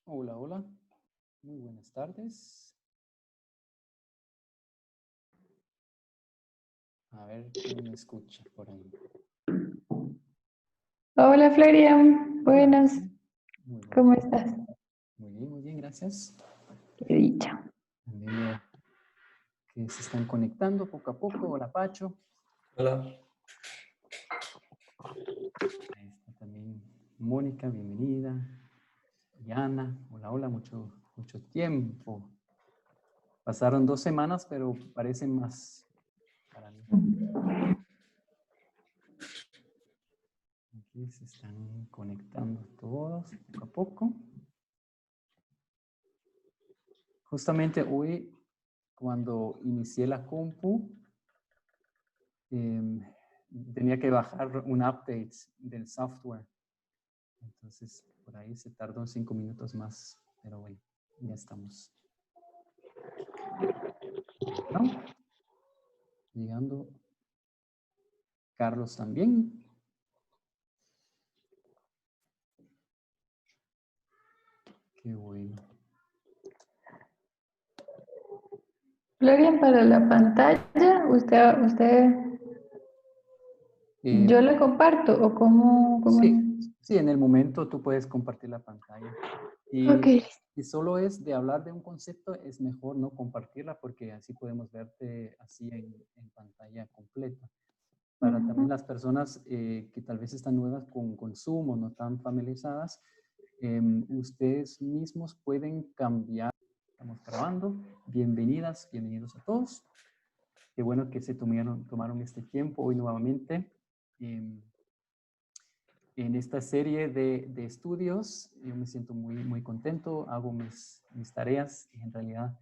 Hola, hola. Muy buenas tardes. A ver quién me escucha por ahí. Hola Florian, Hola. buenas, Muy buenas. ¿cómo estás? Muy bien, gracias. Qué dicha. También veo que se están conectando poco a poco. Hola, Pacho. Hola. Ahí está también Mónica, bienvenida. Y Ana, hola, hola, mucho tiempo. Pasaron 2 semanas, pero parecen más para mí. Aquí se están conectando todos poco a poco. Justamente hoy, cuando inicié la compu, tenía que bajar un update del software. Entonces, por ahí se tardó 5 minutos más, pero bueno, ya estamos. Bueno, llegando Carlos también. Qué bueno. Florian, para la pantalla, Eh, ¿yo la comparto o cómo es? sí, en el momento tú puedes compartir la pantalla. Ok, Y si solo es de hablar de un concepto, es mejor no compartirla porque así podemos verte así en pantalla completa. Para también las personas que tal vez están nuevas con Zoom o no tan familiarizadas, ustedes mismos pueden cambiar. Estamos grabando. Bienvenidas, bienvenidos a todos. Qué bueno que se tomaron este tiempo hoy nuevamente en esta serie de estudios. Yo me siento muy contento, hago mis tareas y en realidad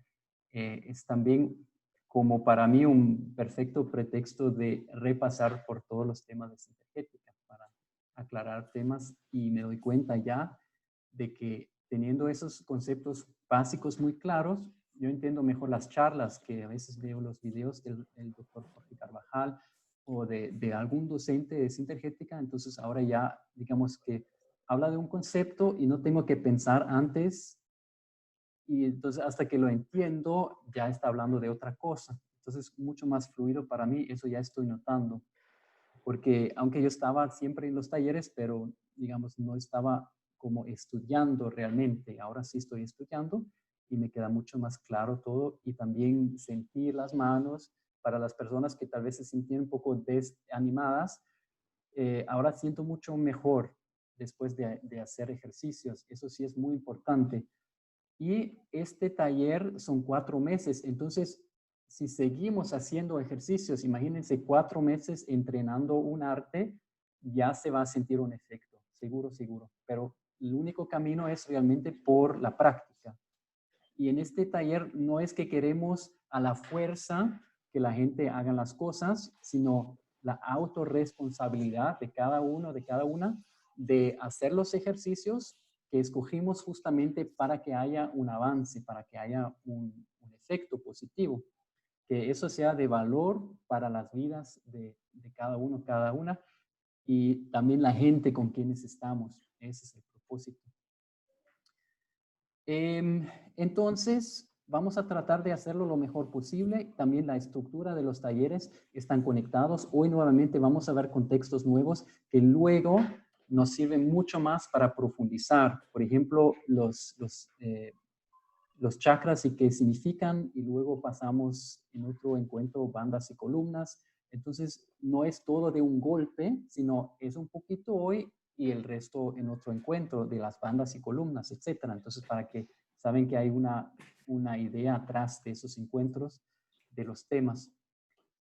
es también como para mí un perfecto pretexto de repasar por todos los temas de sintergética para aclarar temas y me doy cuenta ya de que teniendo esos conceptos básicos muy claros, yo entiendo mejor las charlas que a veces veo los videos del doctor Jorge Carvajal o de algún docente de sintergética, entonces ahora ya digamos que habla de un concepto y no tengo que pensar antes y entonces hasta que lo entiendo ya está hablando de otra cosa. Entonces mucho más fluido para mí, eso ya estoy notando, porque aunque yo estaba siempre en los talleres, pero digamos no estaba como estudiando realmente, ahora sí estoy estudiando y me queda mucho más claro todo y también sentir las manos para las personas que tal vez se sentían un poco desanimadas, ahora siento mucho mejor después de hacer ejercicios. Eso sí es muy importante. Y este taller son 4 meses. Entonces, si seguimos haciendo ejercicios, imagínense 4 meses entrenando un arte, ya se va a sentir un efecto, seguro, seguro. Pero el único camino es realmente por la práctica. Y en este taller no es que queremos a la fuerza que la gente haga las cosas, sino la autorresponsabilidad de cada uno, de cada una, de hacer los ejercicios que escogimos justamente para que haya un avance, para que haya un efecto positivo, que eso sea de valor para las vidas de cada uno, cada una, y también la gente con quienes estamos. Ese es el propósito. Entonces, vamos a tratar de hacerlo lo mejor posible. También la estructura de los talleres están conectados. Hoy nuevamente vamos a ver contextos nuevos que luego nos sirven mucho más para profundizar. Por ejemplo, los chakras y qué significan, y luego pasamos en otro encuentro bandas y columnas. Entonces, no es todo de un golpe, sino es un poquito hoy y el resto en otro encuentro de las bandas y columnas, etcétera. Entonces, para que saben que hay una idea atrás de esos encuentros, de los temas.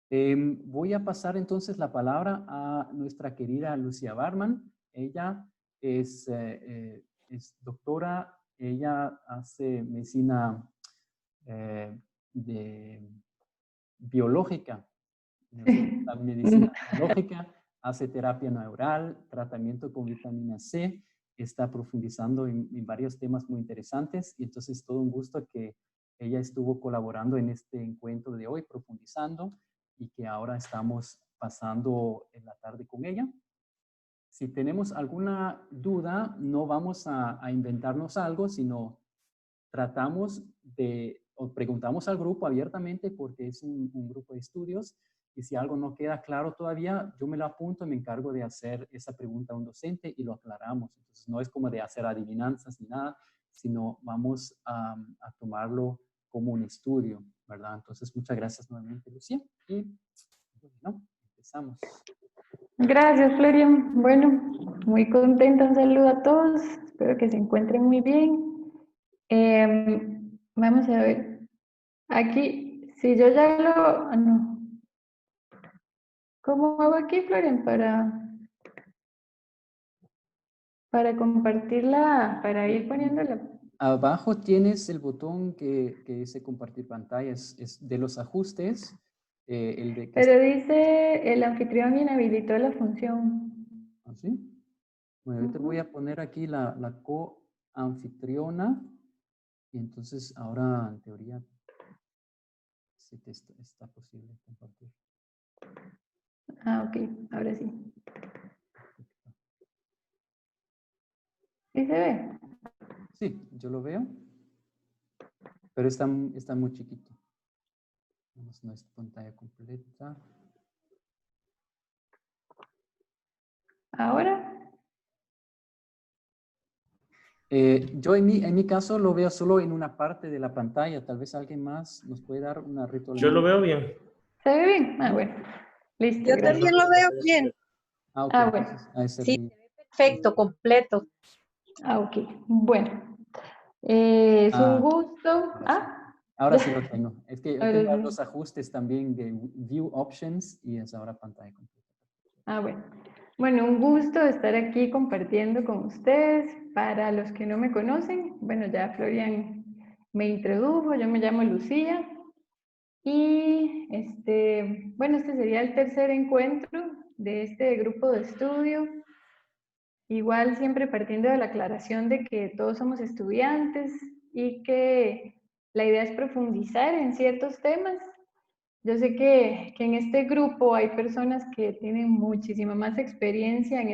Voy a pasar entonces la palabra a nuestra querida Lucia Barman. Ella es doctora, ella hace medicina de biológica, la medicina biológica, hace terapia neural, tratamiento con vitamina C, está profundizando en varios temas muy interesantes y entonces todo un gusto que ella estuvo colaborando en este encuentro de hoy, profundizando y que ahora estamos pasando en la tarde con ella. si tenemos alguna duda, no vamos a inventarnos algo, sino tratamos de, o preguntamos al grupo abiertamente porque es un grupo de estudios, y si algo no queda claro todavía, yo me lo apunto y me encargo de hacer esa pregunta a un docente y lo aclaramos. Entonces, no es como de hacer adivinanzas ni nada, sino vamos a tomarlo como un estudio, ¿verdad? Entonces, muchas gracias nuevamente, Lucía. Y bueno, empezamos. Gracias, Florian. Bueno, muy contenta. Un saludo a todos. Espero que se encuentren muy bien. Vamos a ver. Aquí, si yo ya lo... no. ¿Cómo hago aquí, Florian, para compartirla, para ir poniéndola? Abajo tienes el botón que dice compartir pantalla, es de los ajustes, el de que Pero dice, el anfitrión inhabilitó la función. ¿así? Bueno, ahorita voy a poner aquí la co-anfitriona, y entonces ahora en teoría sí te está posible compartir. Ah, ok, ahora sí. ¿Sí se ve? Sí, yo lo veo, pero está muy chiquito. Vamos, no es pantalla completa. ¿Ahora? Yo en mi caso lo veo solo en una parte de la pantalla. Tal vez alguien más nos puede dar una Yo retroalimentación. lo veo bien. ¿Se ve bien? Ah, bueno. Listo, Yo gracias. también lo veo bien. Ah, ok. Ah, bueno. Entonces, ha de ser Sí, mi- se ve perfecto, completo. Ah, ok. Bueno. Es un Ah, gusto. ahora sí. Ah, Ahora sí lo tengo. Es que yo ahora tenía sí. los ajustes también de View Options y es ahora pantalla completa. Ah, bueno. Bueno, un gusto estar aquí compartiendo con ustedes. Para los que no me conocen, bueno, ya Florian me introdujo, yo me llamo Lucía. Y bueno, este sería el tercer encuentro de este grupo de estudio. Igual siempre partiendo de la aclaración de que todos somos estudiantes y que la idea es profundizar en ciertos temas. Yo sé que en este grupo hay personas que tienen muchísima más experiencia en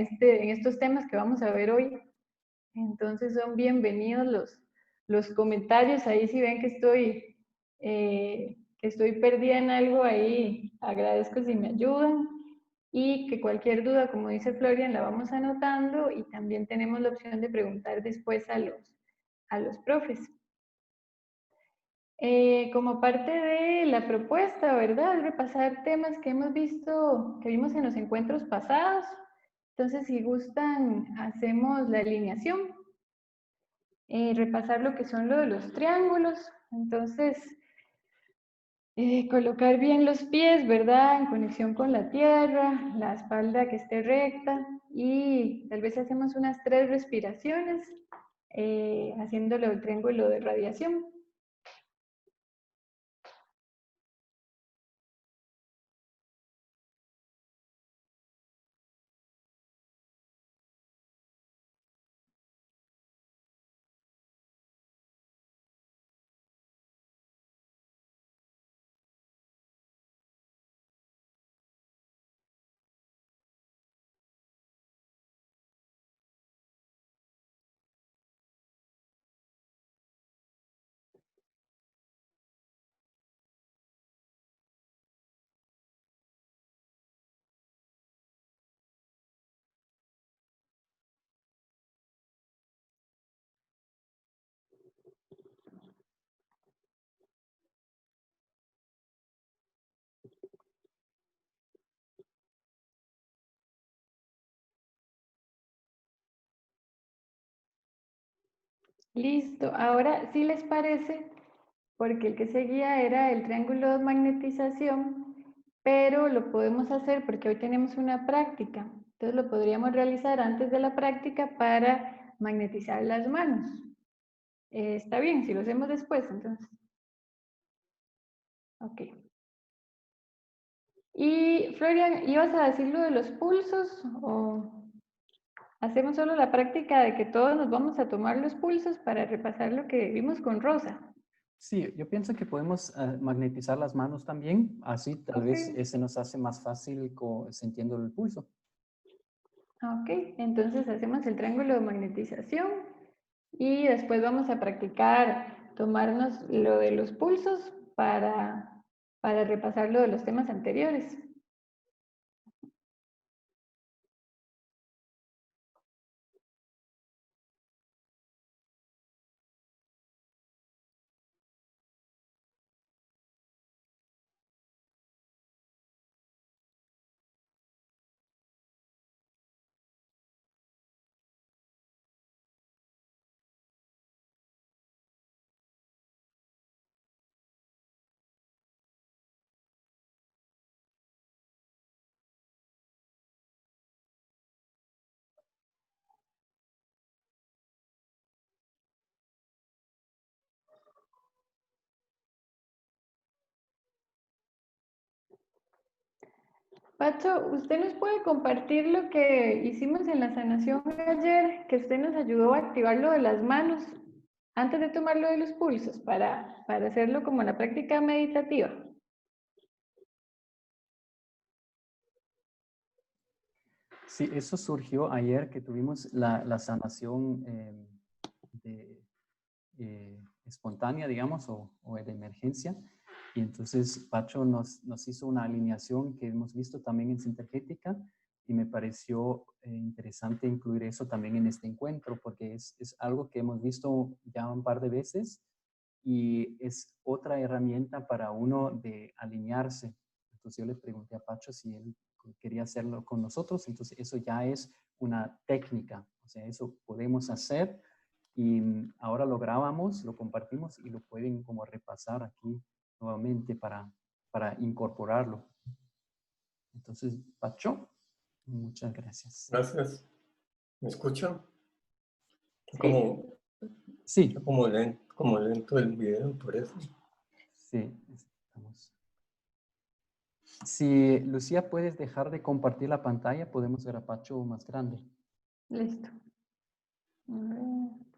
estos temas que vamos a ver hoy. Entonces son bienvenidos los comentarios. Ahí si ven que estoy perdida en algo, ahí agradezco si me ayudan. Y que cualquier duda, como dice Florian, la vamos anotando y también tenemos la opción de preguntar después a los profes. Como parte de la propuesta, ¿verdad? Repasar temas que hemos visto, que vimos en los encuentros pasados. Entonces, si gustan, hacemos la alineación. Repasar lo que son lo de los triángulos. Entonces, colocar bien los pies, ¿verdad? En conexión con la tierra, la espalda que esté recta y tal vez hacemos unas 3 respiraciones haciéndolo el triángulo de radiación. Listo, ahora sí les parece, porque el que seguía era el triángulo de magnetización, pero lo podemos hacer porque hoy tenemos una práctica, entonces lo podríamos realizar antes de la práctica para magnetizar las manos. Está bien, si lo hacemos después, entonces. Ok. Y Florian, ¿ibas a decir lo de los pulsos o hacemos solo la práctica de que todos nos vamos a tomar los pulsos para repasar lo que vimos con Rosa? Sí, yo pienso que podemos magnetizar las manos también, así tal vez Ok. se nos hace más fácil sintiendo el pulso. Ok, entonces hacemos el triángulo de magnetización y después vamos a practicar tomarnos lo de los pulsos para repasar lo de los temas anteriores. Pacho, ¿usted nos puede compartir lo que hicimos en la sanación ayer, que usted nos ayudó a activar lo de las manos antes de tomar lo de los pulsos para hacerlo como la práctica meditativa? Sí, eso surgió ayer que tuvimos la sanación espontánea, digamos, o de emergencia. Y entonces Pacho nos hizo una alineación que hemos visto también en Sintergética y me pareció interesante incluir eso también en este encuentro porque es algo que hemos visto ya un par de veces y es otra herramienta para uno de alinearse. Entonces yo le pregunté a Pacho si él quería hacerlo con nosotros, entonces eso ya es una técnica, o sea, eso podemos hacer y ahora lo grabamos, lo compartimos y lo pueden como repasar aquí nuevamente para incorporarlo. Entonces, Pacho, muchas gracias. Gracias. ¿Me escuchan? Sí. Sí. Como lento el video, por eso. Sí, estamos. Si Lucía puedes dejar de compartir la pantalla, podemos ver a Pacho más grande. Listo. A ver.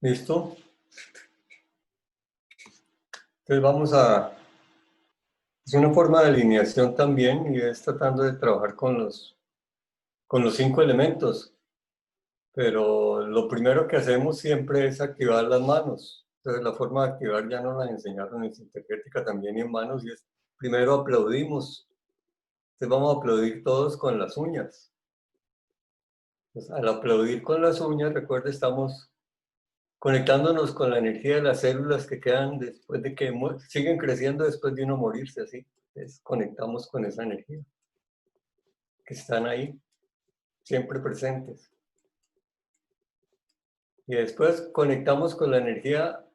¿Listo? Entonces vamos a... Es una forma de alineación también y es tratando de trabajar con los 5 elementos. Pero lo primero que hacemos siempre es activar las manos. Entonces la forma de activar ya nos la enseñaron en Sintergética también y en manos y es primero aplaudimos. Entonces vamos a aplaudir todos con las uñas. Entonces, al aplaudir con las uñas, recuerda, estamos conectándonos con la energía de las células que quedan después de que siguen creciendo después de uno morirse, así. Entonces, conectamos con esa energía, que están ahí, siempre presentes. Y después conectamos con la energía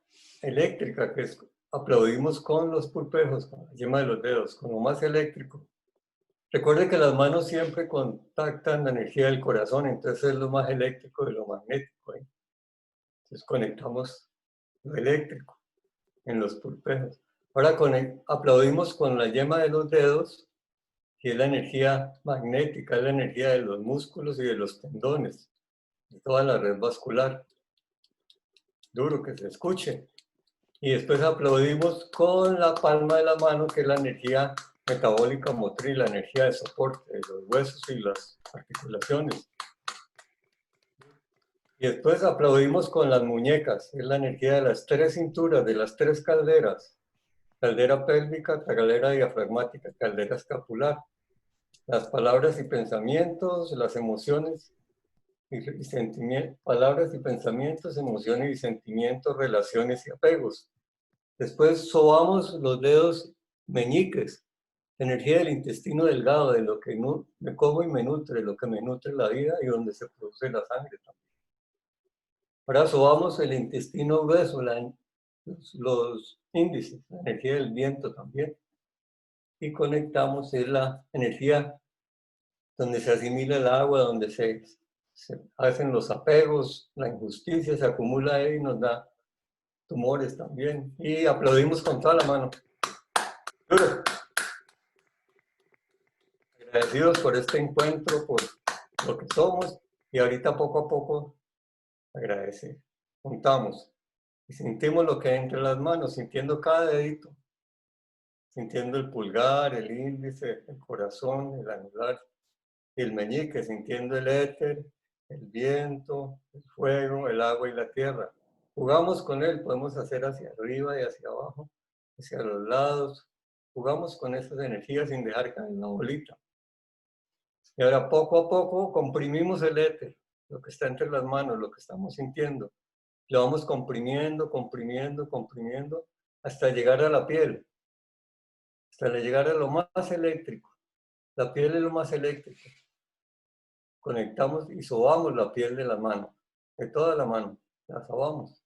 eléctrica, que es, aplaudimos con los pulpejos, con la yema de los dedos, con lo más eléctrico. Recuerde que las manos siempre contactan la energía del corazón, entonces es lo más eléctrico de lo magnético. Entonces conectamos lo eléctrico en los pulpejos. Ahora aplaudimos con la yema de los dedos, que es la energía magnética, es la energía de los músculos y de los tendones, de toda la red vascular. Duro que se escuche. Y después aplaudimos con la palma de la mano, que es la energía metabólica motriz, la energía de soporte de los huesos y las articulaciones. Y después aplaudimos con las muñecas, que es la energía de las 3 cinturas, de las 3 calderas. Caldera pélvica, caldera diafragmática, caldera escapular. Las palabras y pensamientos, las emociones y sentimientos, palabras y pensamientos, emociones y sentimientos, relaciones y apegos. Después sobamos los dedos meñiques, energía del intestino delgado, de lo que me como y me nutre, lo que me nutre la vida y donde se produce la sangre también. Ahora sobamos el intestino grueso, los índices, la energía del viento también. Y conectamos en la energía donde se asimila el agua, donde se hacen los apegos, la injusticia se acumula ahí y nos da tumores también. Y aplaudimos con toda la mano. Agradecidos por este encuentro, por lo que somos, y ahorita poco a poco agradecer. Juntamos y sentimos lo que hay entre las manos, sintiendo cada dedito, sintiendo el pulgar, el índice, el corazón, el anular y el meñique, sintiendo el éter, el viento, el fuego, el agua y la tierra. Jugamos con él, podemos hacer hacia arriba y hacia abajo, hacia los lados. Jugamos con esas energías sin dejar caer la bolita. Y ahora poco a poco comprimimos el éter, lo que está entre las manos, lo que estamos sintiendo. Lo vamos comprimiendo, comprimiendo, comprimiendo, hasta llegar a la piel, hasta llegar a lo más eléctrico. La piel es lo más eléctrico. Conectamos y sobamos la piel de la mano, de toda la mano, la sobamos.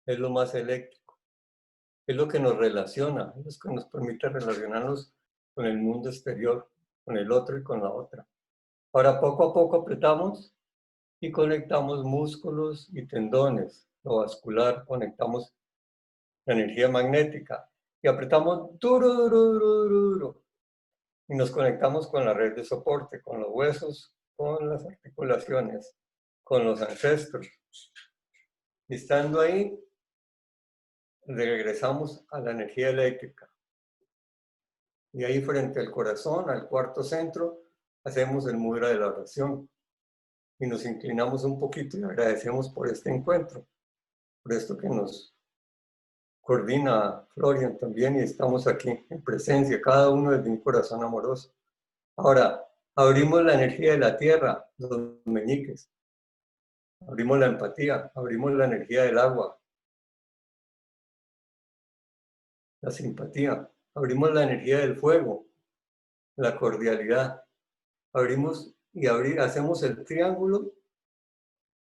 Es lo más eléctrico. Es lo que nos relaciona, es lo que nos permite relacionarnos con el mundo exterior, con el otro y con la otra. Ahora poco a poco apretamos y conectamos músculos y tendones, lo vascular, conectamos la energía magnética y apretamos duro, duro, duro, duro, duro. Y nos conectamos con la red de soporte, con los huesos, con las articulaciones, con los ancestros. Y estando ahí, regresamos a la energía eléctrica. Y ahí frente al corazón, al cuarto centro, hacemos el mudra de la oración. Y nos inclinamos un poquito y agradecemos por este encuentro, por esto que nos coordina Florian también y estamos aquí en presencia, cada uno desde un corazón amoroso. Ahora, abrimos la energía de la tierra, los meñiques. Abrimos la empatía, abrimos la energía del agua, la simpatía. Abrimos la energía del fuego, la cordialidad. Abrimos y hacemos el triángulo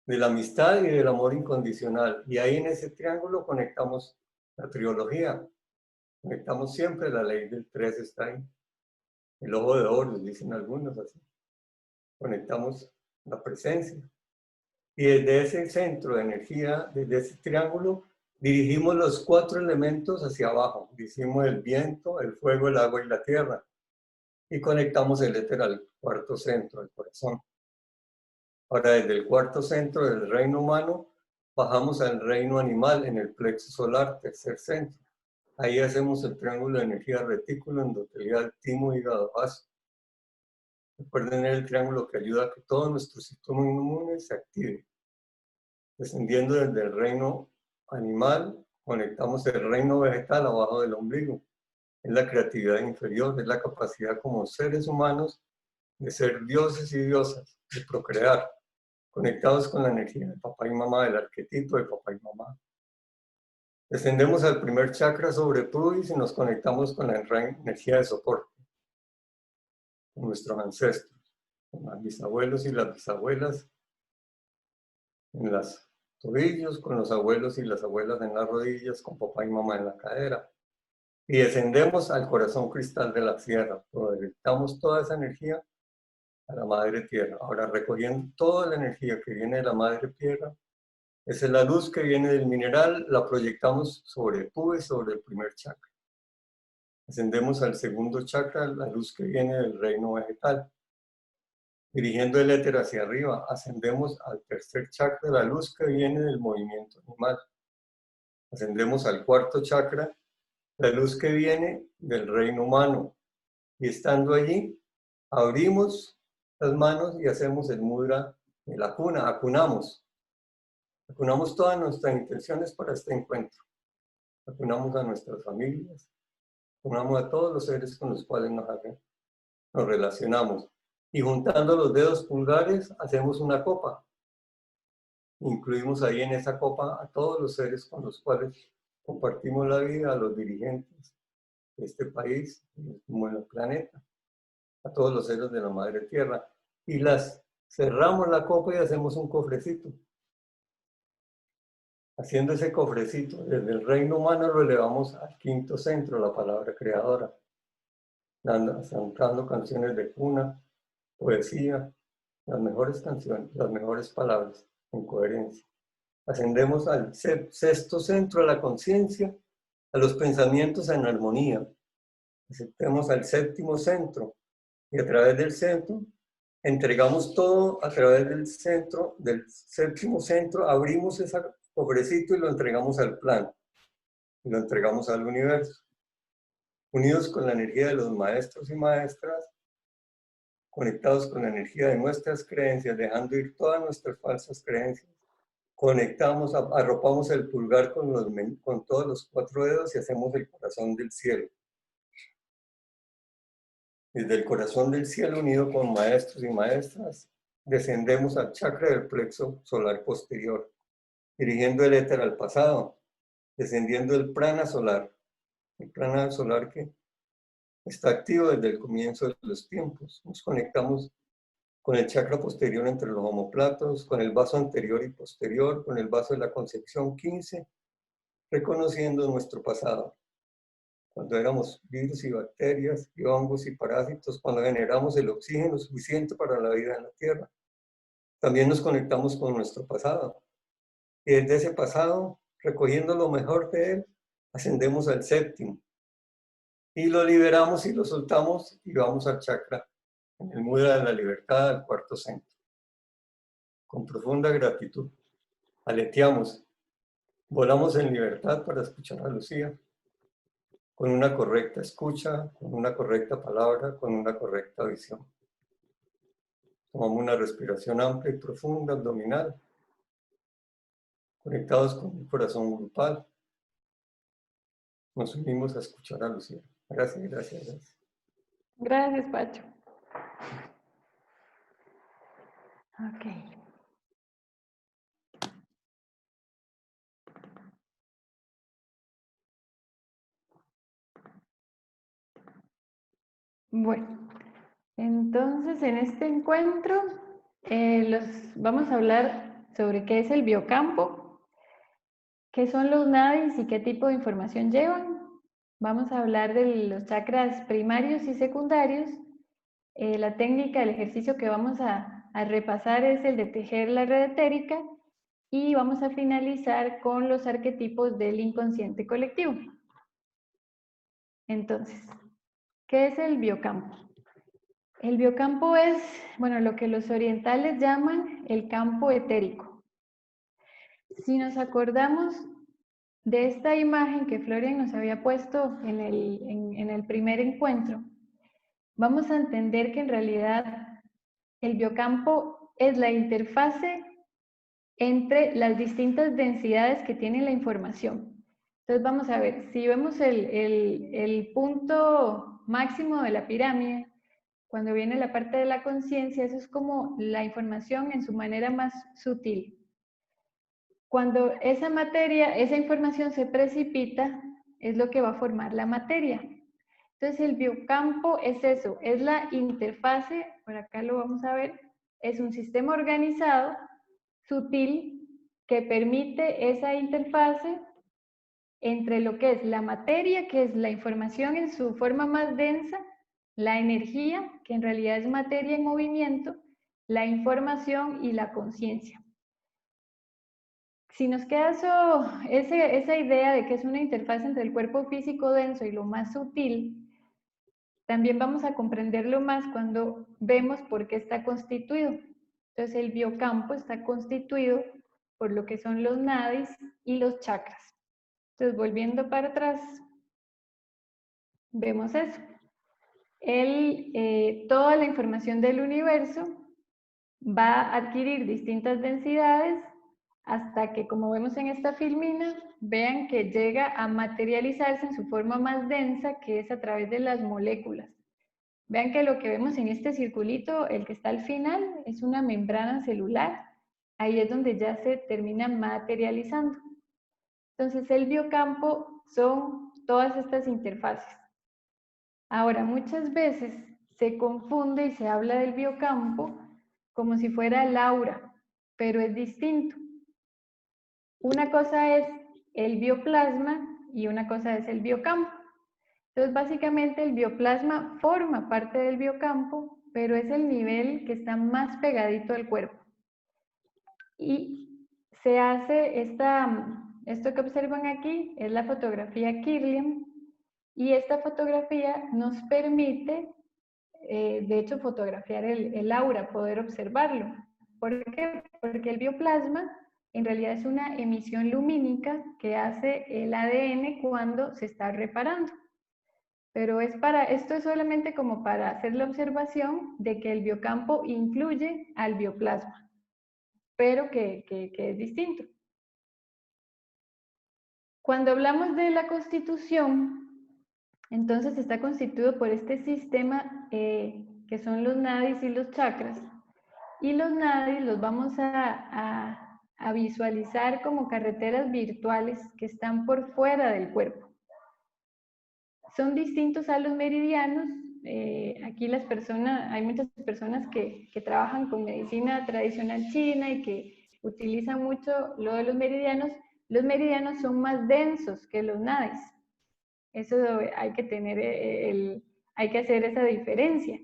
de la amistad y del amor incondicional. Y ahí en ese triángulo conectamos la trilogía. Conectamos siempre, la ley del 3 está ahí. El ojo de oro, dicen algunos así. Conectamos la presencia. Y desde ese centro de energía, desde ese triángulo, dirigimos los 4 elementos hacia abajo. Dirigimos el viento, el fuego, el agua y la tierra. Y conectamos el éter al cuarto centro, el corazón. Ahora, desde el cuarto centro del reino humano, bajamos al reino animal en el plexo solar, tercer centro. Ahí hacemos el triángulo de energía retículo, endotelial, timo, hígado, vaso. Recuerden el triángulo que ayuda a que todo nuestro sistema inmune se active. Descendiendo desde el reino animal, conectamos el reino vegetal abajo del ombligo. Es la creatividad inferior, es la capacidad como seres humanos de ser dioses y diosas, de procrear, conectados con la energía de papá y mamá, del arquetipo de papá y mamá. Descendemos al primer chakra sobre pubis y nos conectamos con la energía de soporte, con nuestros ancestros, con los bisabuelos y las bisabuelas en los tobillos, con los abuelos y las abuelas en las rodillas, con papá y mamá en la cadera. Y descendemos al corazón cristal de la tierra, proyectamos toda esa energía a la madre tierra. Ahora, recogiendo toda la energía que viene de la madre tierra, esa es la luz que viene del mineral, la proyectamos sobre pubis, sobre el primer chakra. Ascendemos al segundo chakra, la luz que viene del reino vegetal. Dirigiendo el éter hacia arriba, ascendemos al tercer chakra, la luz que viene del movimiento animal. Ascendemos al cuarto chakra, la luz que viene del reino humano. Y estando allí, abrimos las manos y hacemos el mudra de la cuna, acunamos. Acunamos todas nuestras intenciones para este encuentro. Acunamos a nuestras familias, acunamos a todos los seres con los cuales nos relacionamos. Y juntando los dedos pulgares, hacemos una copa. Incluimos ahí en esa copa a todos los seres con los cuales compartimos la vida, a los dirigentes de este país, como en el planeta, a todos los seres de la Madre Tierra. Y cerramos la copa y hacemos un cofrecito. Haciendo ese cofrecito, desde el reino humano lo elevamos al quinto centro, la palabra creadora, cantando canciones de cuna, poesía, las mejores canciones, las mejores palabras, en coherencia. Ascendemos al sexto centro de la conciencia, a los pensamientos en armonía. Ascendemos al séptimo centro y a través del centro entregamos todo a través del centro, del séptimo centro, abrimos ese cofrecito y lo entregamos al plan, y lo entregamos al universo. Unidos con la energía de los maestros y maestras, conectados con la energía de nuestras creencias, dejando ir todas nuestras falsas creencias, conectamos, arropamos el pulgar con todos los 4 dedos y hacemos el corazón del cielo. Desde el corazón del cielo, unido con maestros y maestras, descendemos al chakra del plexo solar posterior, dirigiendo el éter al pasado, descendiendo el prana solar que está activo desde el comienzo de los tiempos. Nos conectamos con el chakra posterior entre los omoplatos, con el vaso anterior y posterior, con el vaso de la concepción 15, reconociendo nuestro pasado. Cuando éramos virus y bacterias, y hongos y parásitos, cuando generamos el oxígeno suficiente para la vida en la Tierra. También nos conectamos con nuestro pasado. Y desde ese pasado, recogiendo lo mejor de él, ascendemos al séptimo. Y lo liberamos y lo soltamos y vamos al chakra, en el mudra de la libertad, al cuarto centro. Con profunda gratitud, aleteamos, volamos en libertad para escuchar a Lucía, con una correcta escucha, con una correcta palabra, con una correcta visión. Tomamos una respiración amplia y profunda, abdominal, conectados con el corazón grupal. Nos unimos a escuchar a Lucía. Gracias, gracias, gracias. Gracias, Pacho. Ok. Bueno, entonces en este encuentro vamos a hablar sobre qué es el biocampo, qué son los nadis y qué tipo de información llevan. Vamos a hablar de los chakras primarios y secundarios. La técnica, el ejercicio que vamos a repasar es el de tejer la red etérica y vamos a finalizar con los arquetipos del inconsciente colectivo. Entonces, ¿qué es el biocampo? El biocampo es, bueno, lo que los orientales llaman el campo etérico. Si nos acordamos de esta imagen que Florian nos había puesto en el primer encuentro, vamos a entender que en realidad el biocampo es la interfase entre las distintas densidades que tiene la información. Entonces vamos a ver, si vemos el punto máximo de la pirámide, cuando viene la parte de la conciencia, eso es como la información en su manera más sutil. Cuando esa materia, esa información se precipita, es lo que va a formar la materia. Entonces el biocampo es eso, es la interfase, por acá lo vamos a ver, es un sistema organizado, sutil, que permite esa interfase entre lo que es la materia, que es la información en su forma más densa, la energía, que en realidad es materia en movimiento, la información y la conciencia. Si nos queda esa idea de que es una interfaz entre el cuerpo físico denso y lo más sutil, también vamos a comprenderlo más cuando vemos por qué está constituido. Entonces el biocampo está constituido por lo que son los nadis y los chakras. Entonces volviendo para atrás, vemos eso. Toda la información del universo va a adquirir distintas densidades hasta que, como vemos en esta filmina, vean que llega a materializarse en su forma más densa, que es a través de las moléculas. Vean que lo que vemos en este circulito, el que está al final, es una membrana celular. Ahí es donde ya se termina materializando. Entonces, el biocampo son todas estas interfaces. Ahora, muchas veces se confunde y se habla del biocampo como si fuera el aura, pero es distinto. Una cosa es el bioplasma y una cosa es el biocampo. Entonces, básicamente el bioplasma forma parte del biocampo, pero es el nivel que está más pegadito al cuerpo. Y se hace esto que observan aquí, es la fotografía Kirlian, y esta fotografía nos permite de hecho, fotografiar el aura, poder observarlo. ¿Por qué? Porque el bioplasma en realidad es una emisión lumínica que hace el ADN cuando se está reparando. Pero esto es solamente como para hacer la observación de que el biocampo incluye al bioplasma, pero que es distinto. Cuando hablamos de la constitución, entonces está constituido por este sistema que son los nadis y los chakras. Y los nadis los vamos a visualizar como carreteras virtuales que están por fuera del cuerpo. Son distintos a los meridianos. Aquí hay muchas personas que trabajan con medicina tradicional china y que utilizan mucho lo de los meridianos. Los meridianos son más densos que los nadis. Eso hay que hacer esa diferencia.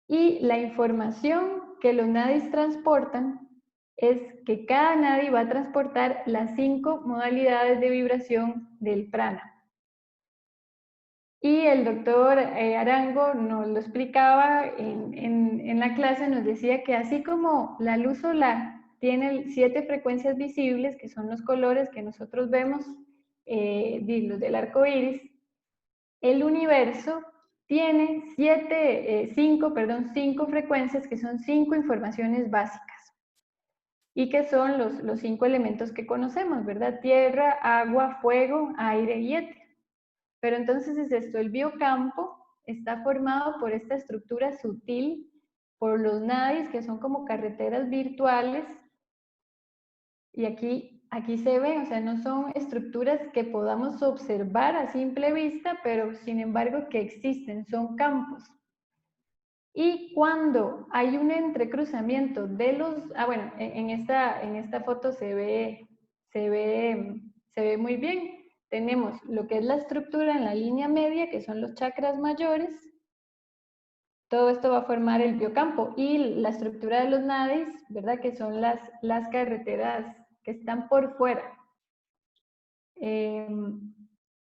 Y la información que los nadis transportan es que cada nadi va a transportar las 5 modalidades de vibración del prana. Y el doctor Arango nos lo explicaba en la clase, nos decía que así como la luz solar tiene 7 frecuencias visibles, que son los colores que nosotros vemos, los del arco iris, el universo tiene 5 frecuencias, que son 5 informaciones básicas, y que son los 5 elementos que conocemos, ¿verdad? Tierra, agua, fuego, aire y éter. Pero entonces es esto, el biocampo está formado por esta estructura sutil, por los nadis, que son como carreteras virtuales, y aquí se ve, o sea, no son estructuras que podamos observar a simple vista, pero sin embargo que existen, son campos. Y cuando hay un entrecruzamiento de los, bueno, en esta foto se ve muy bien. Tenemos lo que es la estructura en la línea media, que son los chakras mayores. Todo esto va a formar el biocampo. Y la estructura de los nadis, ¿verdad? Que son las carreteras que están por fuera.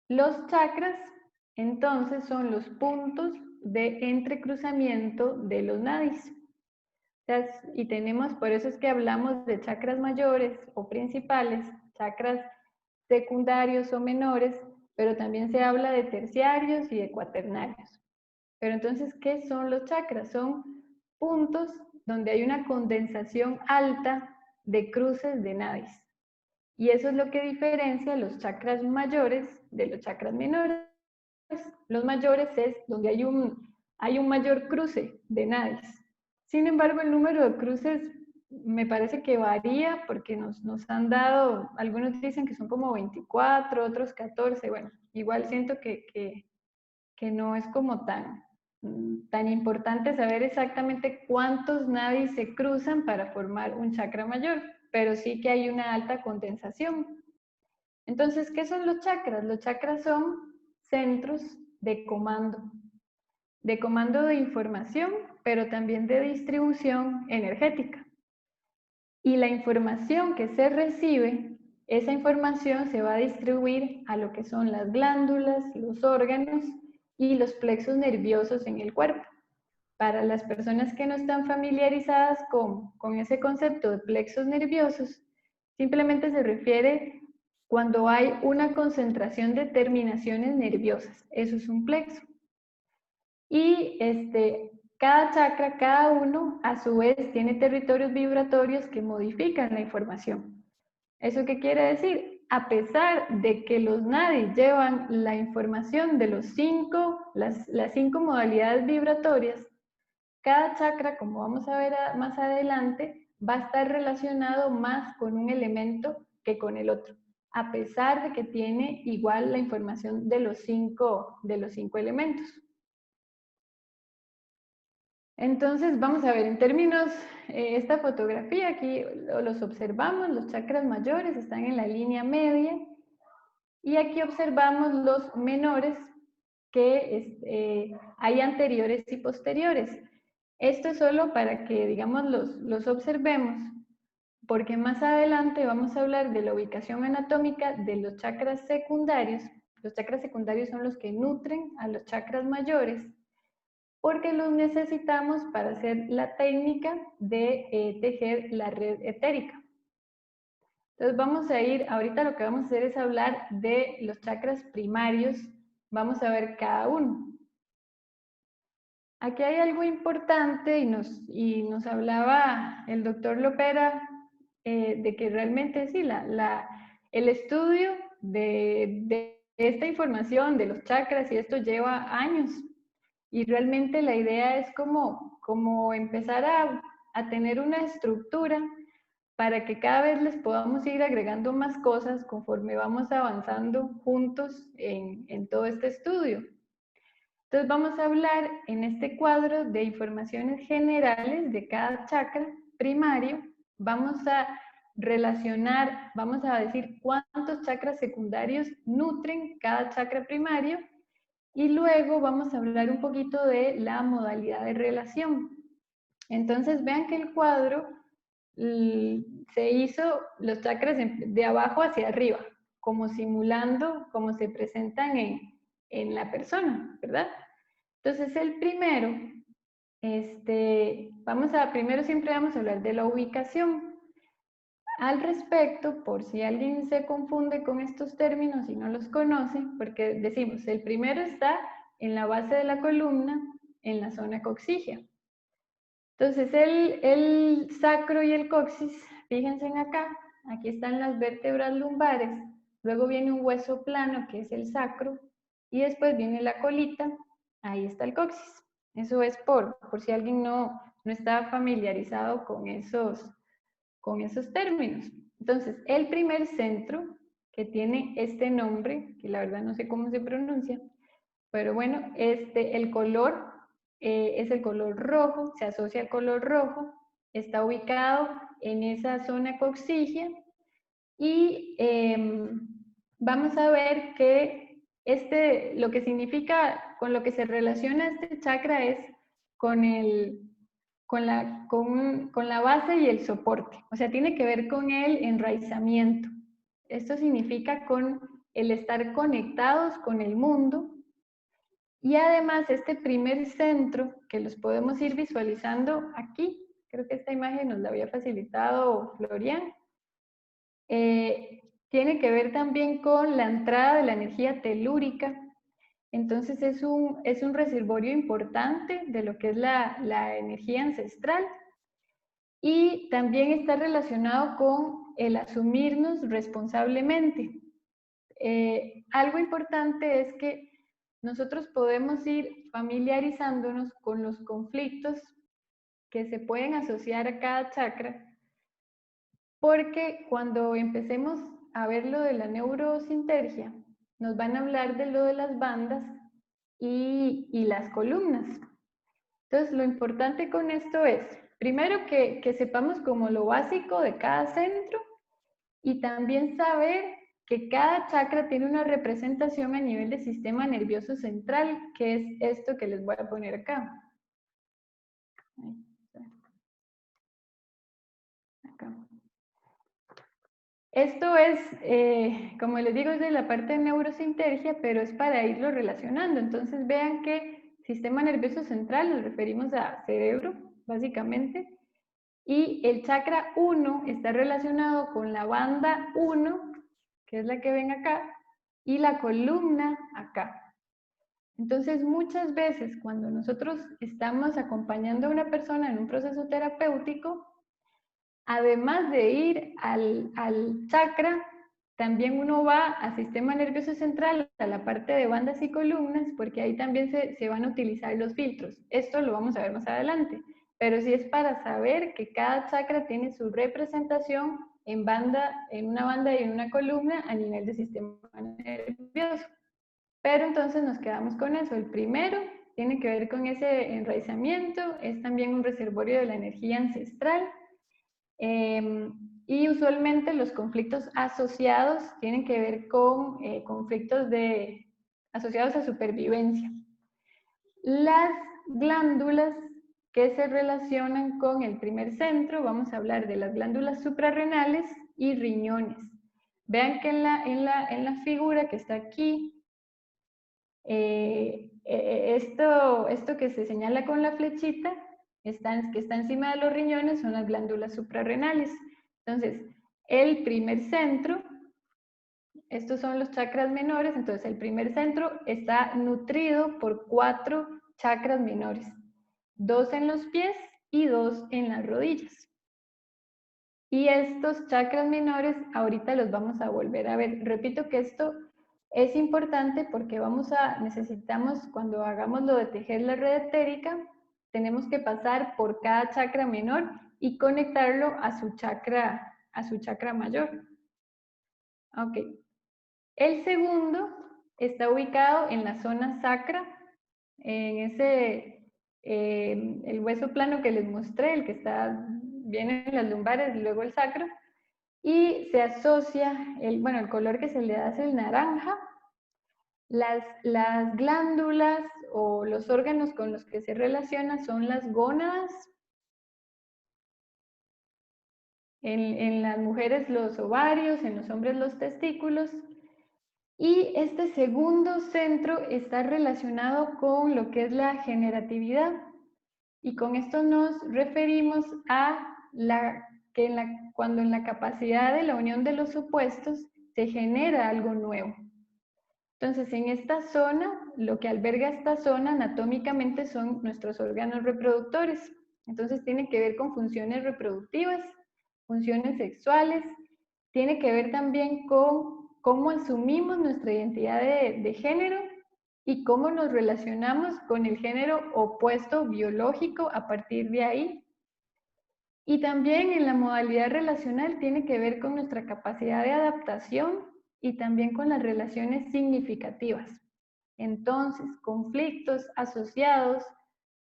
Los chakras, entonces, son los puntos de entrecruzamiento de los nadis. Y tenemos, por eso es que hablamos de chakras mayores o principales, chakras secundarios o menores, pero también se habla de terciarios y de cuaternarios. Pero entonces, ¿qué son los chakras? Son puntos donde hay una condensación alta de cruces de nadis. Y eso es lo que diferencia los chakras mayores de los chakras menores. Los mayores es donde hay un mayor cruce de nadis. Sin embargo, el número de cruces me parece que varía porque nos han dado, algunos dicen que son como 24, otros 14, bueno, igual siento que no es como tan importante saber exactamente cuántos nadis se cruzan para formar un chakra mayor, pero sí que hay una alta condensación. Entonces, ¿qué son los chakras? Los chakras son centros de comando de información, pero también de distribución energética. Y la información que se recibe, esa información se va a distribuir a lo que son las glándulas, los órganos y los plexos nerviosos en el cuerpo. Para las personas que no están familiarizadas con ese concepto de plexos nerviosos, simplemente se refiere cuando hay una concentración de terminaciones nerviosas. Eso es un plexo. Y cada chakra, cada uno, a su vez, tiene territorios vibratorios que modifican la información. ¿Eso qué quiere decir? A pesar de que los nadis llevan la información de las 5 modalidades vibratorias, cada chakra, como vamos a ver más adelante, va a estar relacionado más con un elemento que con el otro, a pesar de que tiene igual la información de los 5 elementos. Entonces, vamos a ver, en términos, esta fotografía aquí los observamos, los chakras mayores están en la línea media, y aquí observamos los menores, que hay anteriores y posteriores. Esto es solo para que, digamos, los observemos, porque más adelante vamos a hablar de la ubicación anatómica de los chakras secundarios. Los chakras secundarios son los que nutren a los chakras mayores, porque los necesitamos para hacer la técnica de tejer la red etérica. Entonces vamos a ir, ahorita lo que vamos a hacer es hablar de los chakras primarios, vamos a ver cada uno. Aquí hay algo importante y nos hablaba el doctor Lopera de que realmente sí, el estudio de esta información, de los chakras y esto lleva años. Y realmente la idea es como empezar a tener una estructura para que cada vez les podamos ir agregando más cosas conforme vamos avanzando juntos en todo este estudio. Entonces vamos a hablar en este cuadro de informaciones generales de cada chakra primario. Vamos a relacionar, vamos a decir cuántos chakras secundarios nutren cada chakra primario y luego vamos a hablar un poquito de la modalidad de relación. Entonces vean que el cuadro se hizo los chakras de abajo hacia arriba, como simulando cómo se presentan en la persona, ¿verdad? Entonces el primero, primero siempre vamos a hablar de la ubicación. Al respecto, por si alguien se confunde con estos términos y no los conoce, porque decimos, el primero está en la base de la columna, en la zona coxígea. Entonces el sacro y el coxis, fíjense en acá, aquí están las vértebras lumbares, luego viene un hueso plano que es el sacro, y después viene la colita, ahí está el coxis. Eso es por si alguien no está familiarizado con esos términos. Entonces, el primer centro, que tiene este nombre, que la verdad no sé cómo se pronuncia, pero bueno, el color es el color rojo, se asocia al color rojo, está ubicado en esa zona coxígea y vamos a ver que lo que significa, con lo que se relaciona este chakra es con la base y el soporte, o sea, tiene que ver con el enraizamiento. Esto significa con el estar conectados con el mundo. Y además este primer centro, que los podemos ir visualizando aquí, creo que esta imagen nos la había facilitado Florian, tiene que ver también con la entrada de la energía telúrica. Entonces es un reservorio importante de lo que es la energía ancestral y también está relacionado con el asumirnos responsablemente. Algo importante es que nosotros podemos ir familiarizándonos con los conflictos que se pueden asociar a cada chakra, porque cuando empecemos a ver lo de la neurosintergia, nos van a hablar de lo de las bandas y las columnas. Entonces, lo importante con esto es, primero que sepamos como lo básico de cada centro y también saber que cada chakra tiene una representación a nivel del sistema nervioso central, que es esto que les voy a poner acá. Esto es, como les digo, es de la parte de neurosintergia, pero es para irlo relacionando. Entonces vean que sistema nervioso central nos referimos a cerebro, básicamente, y el chakra 1 está relacionado con la banda 1, que es la que ven acá, y la columna acá. Entonces, muchas veces cuando nosotros estamos acompañando a una persona en un proceso terapéutico, además de ir al chakra, también uno va al sistema nervioso central, a la parte de bandas y columnas, porque ahí también se van a utilizar los filtros. Esto lo vamos a ver más adelante, pero sí es para saber que cada chakra tiene su representación en una banda y en una columna a nivel del sistema nervioso. Pero entonces nos quedamos con eso. El primero tiene que ver con ese enraizamiento, es también un reservorio de la energía ancestral. Y usualmente los conflictos asociados tienen que ver con conflictos asociados a supervivencia. Las glándulas que se relacionan con el primer centro, vamos a hablar de las glándulas suprarrenales y riñones. Vean que en la figura que está aquí, Esto que se señala con la flechita, que está encima de los riñones, son las glándulas suprarrenales. Entonces, el primer centro, estos son los chakras menores, entonces el primer centro está nutrido por 4 chakras menores, 2 en los pies y 2 en las rodillas. Y estos chakras menores ahorita los vamos a volver a ver. Repito que esto es importante porque necesitamos, cuando hagamos lo de tejer la red etérica, tenemos que pasar por cada chakra menor y conectarlo a su chakra mayor. Ok. El segundo está ubicado en la zona sacra, en el hueso plano que les mostré, el que viene en las lumbares y luego el sacro, y se asocia, el color que se le da es el naranja. Las glándulas o los órganos con los que se relaciona son las gónadas. En las mujeres los ovarios, en los hombres los testículos. Y este segundo centro está relacionado con lo que es la generatividad. Y con esto nos referimos a cuando en la capacidad de la unión de los opuestos se genera algo nuevo. Entonces, en esta zona, lo que alberga esta zona anatómicamente son nuestros órganos reproductores. Entonces, tiene que ver con funciones reproductivas, funciones sexuales, tiene que ver también con cómo asumimos nuestra identidad de género y cómo nos relacionamos con el género opuesto biológico a partir de ahí. Y también en la modalidad relacional tiene que ver con nuestra capacidad de adaptación y también con las relaciones significativas. Entonces, conflictos asociados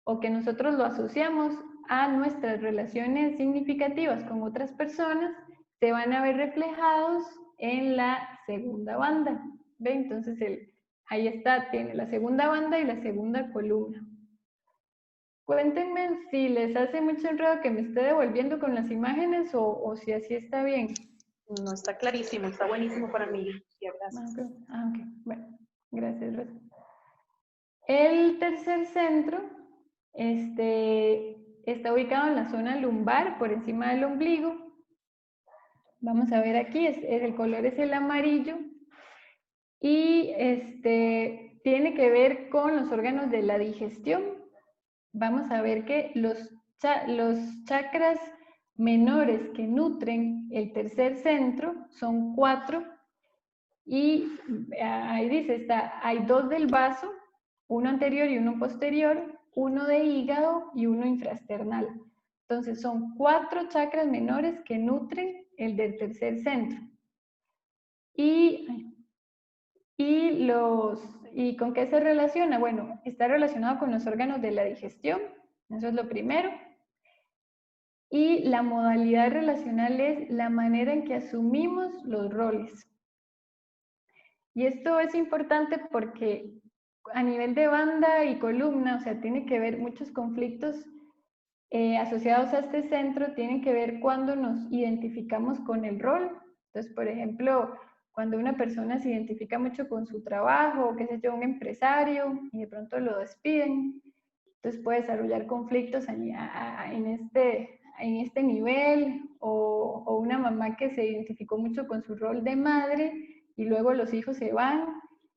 o que nosotros lo asociamos a nuestras relaciones significativas con otras personas se van a ver reflejados en la segunda banda. ¿Ve? Entonces, ahí está, tiene la segunda banda y la segunda columna. Cuéntenme si les hace mucho enredo que me esté devolviendo con las imágenes o si así está bien. No, está clarísimo, está buenísimo para mí. Sí, gracias. Ok. Bueno, gracias, Rosa. El tercer centro está ubicado en la zona lumbar, por encima del ombligo. Vamos a ver aquí, el color es el amarillo. Y tiene que ver con los órganos de la digestión. Vamos a ver que los chakras menores que nutren el tercer centro son 4 y ahí dice, hay 2 del vaso, uno anterior y uno posterior, uno de hígado y uno infrasternal. Entonces son 4 chakras menores que nutren el del tercer centro. ¿Y con qué se relaciona? Bueno, está relacionado con los órganos de la digestión, eso es lo primero. Y la modalidad relacional es la manera en que asumimos los roles. Y esto es importante porque a nivel de banda y columna, o sea, tiene que ver muchos conflictos asociados a este centro, tienen que ver cuando nos identificamos con el rol. Entonces, por ejemplo, cuando una persona se identifica mucho con su trabajo, qué sé yo, un empresario, y de pronto lo despiden, entonces puede desarrollar conflictos en este nivel, o una mamá que se identificó mucho con su rol de madre, y luego los hijos se van,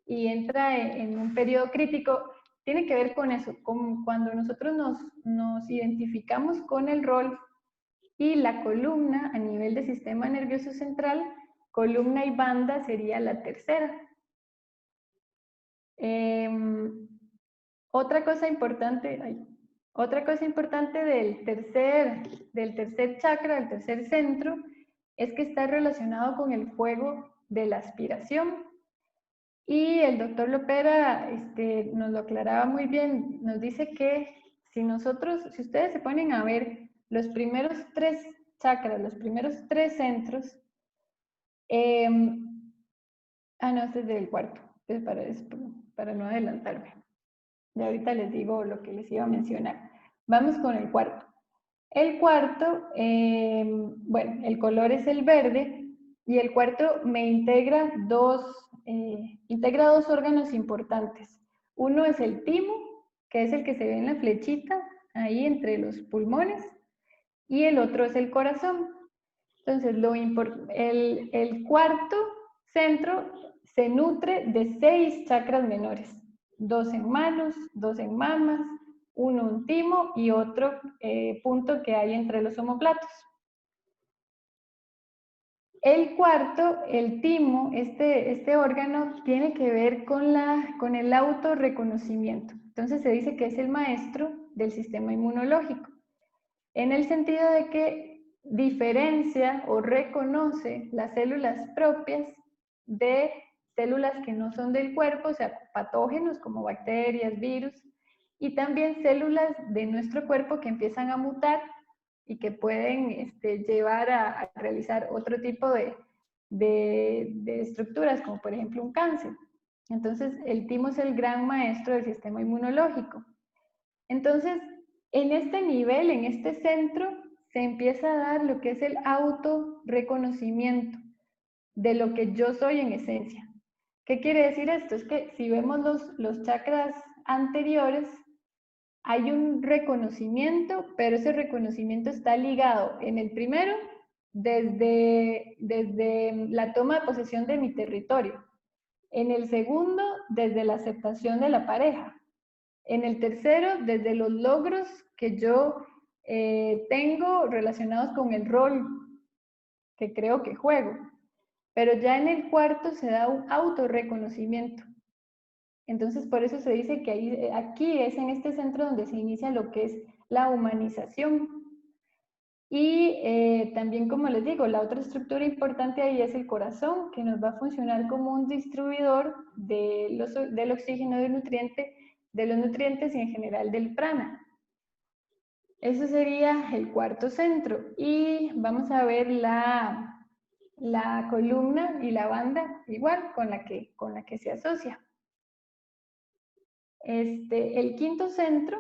y entra en un periodo crítico. Tiene que ver con eso, con cuando nosotros nos identificamos con el rol. Y la columna a nivel de sistema nervioso central, columna y banda sería la tercera. Otra cosa importante del tercer chakra, del tercer centro, es que está relacionado con el fuego de la aspiración. Y el doctor Lopera nos lo aclaraba muy bien, nos dice que si ustedes se ponen a ver los primeros 3 chakras, los primeros 3 centros, no, este es del cuarto, para no adelantarme. Y ahorita les digo lo que les iba a mencionar. Vamos con el cuarto. El cuarto, bueno, el color es el verde, y el cuarto me integra dos órganos importantes. Uno es el timo, que es el que se ve en la flechita, ahí entre los pulmones, y el otro es el corazón. Entonces, el cuarto centro se nutre de 6 chakras menores, 2 en manos, 2 en mamas, uno un timo y otro punto que hay entre los omóplatos. El cuarto, el timo, este órgano tiene que ver con el autorreconocimiento. Entonces se dice que es el maestro del sistema inmunológico, en el sentido de que diferencia o reconoce las células propias de células que no son del cuerpo, o sea, patógenos como bacterias, virus, y también células de nuestro cuerpo que empiezan a mutar y que pueden llevar a realizar otro tipo de estructuras, como por ejemplo un cáncer. Entonces, el timo es el gran maestro del sistema inmunológico. Entonces, en este nivel, en este centro, se empieza a dar lo que es el autorreconocimiento de lo que yo soy en esencia. ¿Qué quiere decir esto? Es que si vemos los chakras anteriores, hay un reconocimiento, pero ese reconocimiento está ligado en el primero, desde la toma de posesión de mi territorio. En el segundo, desde la aceptación de la pareja. En el tercero, desde los logros que yo tengo relacionados con el rol que creo que juego. Pero ya en el cuarto se da un autorreconocimiento. Entonces, por eso se dice que aquí es en este centro donde se inicia lo que es la humanización. Y también, como les digo, la otra estructura importante ahí es el corazón, que nos va a funcionar como un distribuidor del oxígeno de los nutrientes y en general del prana. Eso sería el cuarto centro. Y vamos a ver la columna y la banda igual con la que se asocia. El quinto centro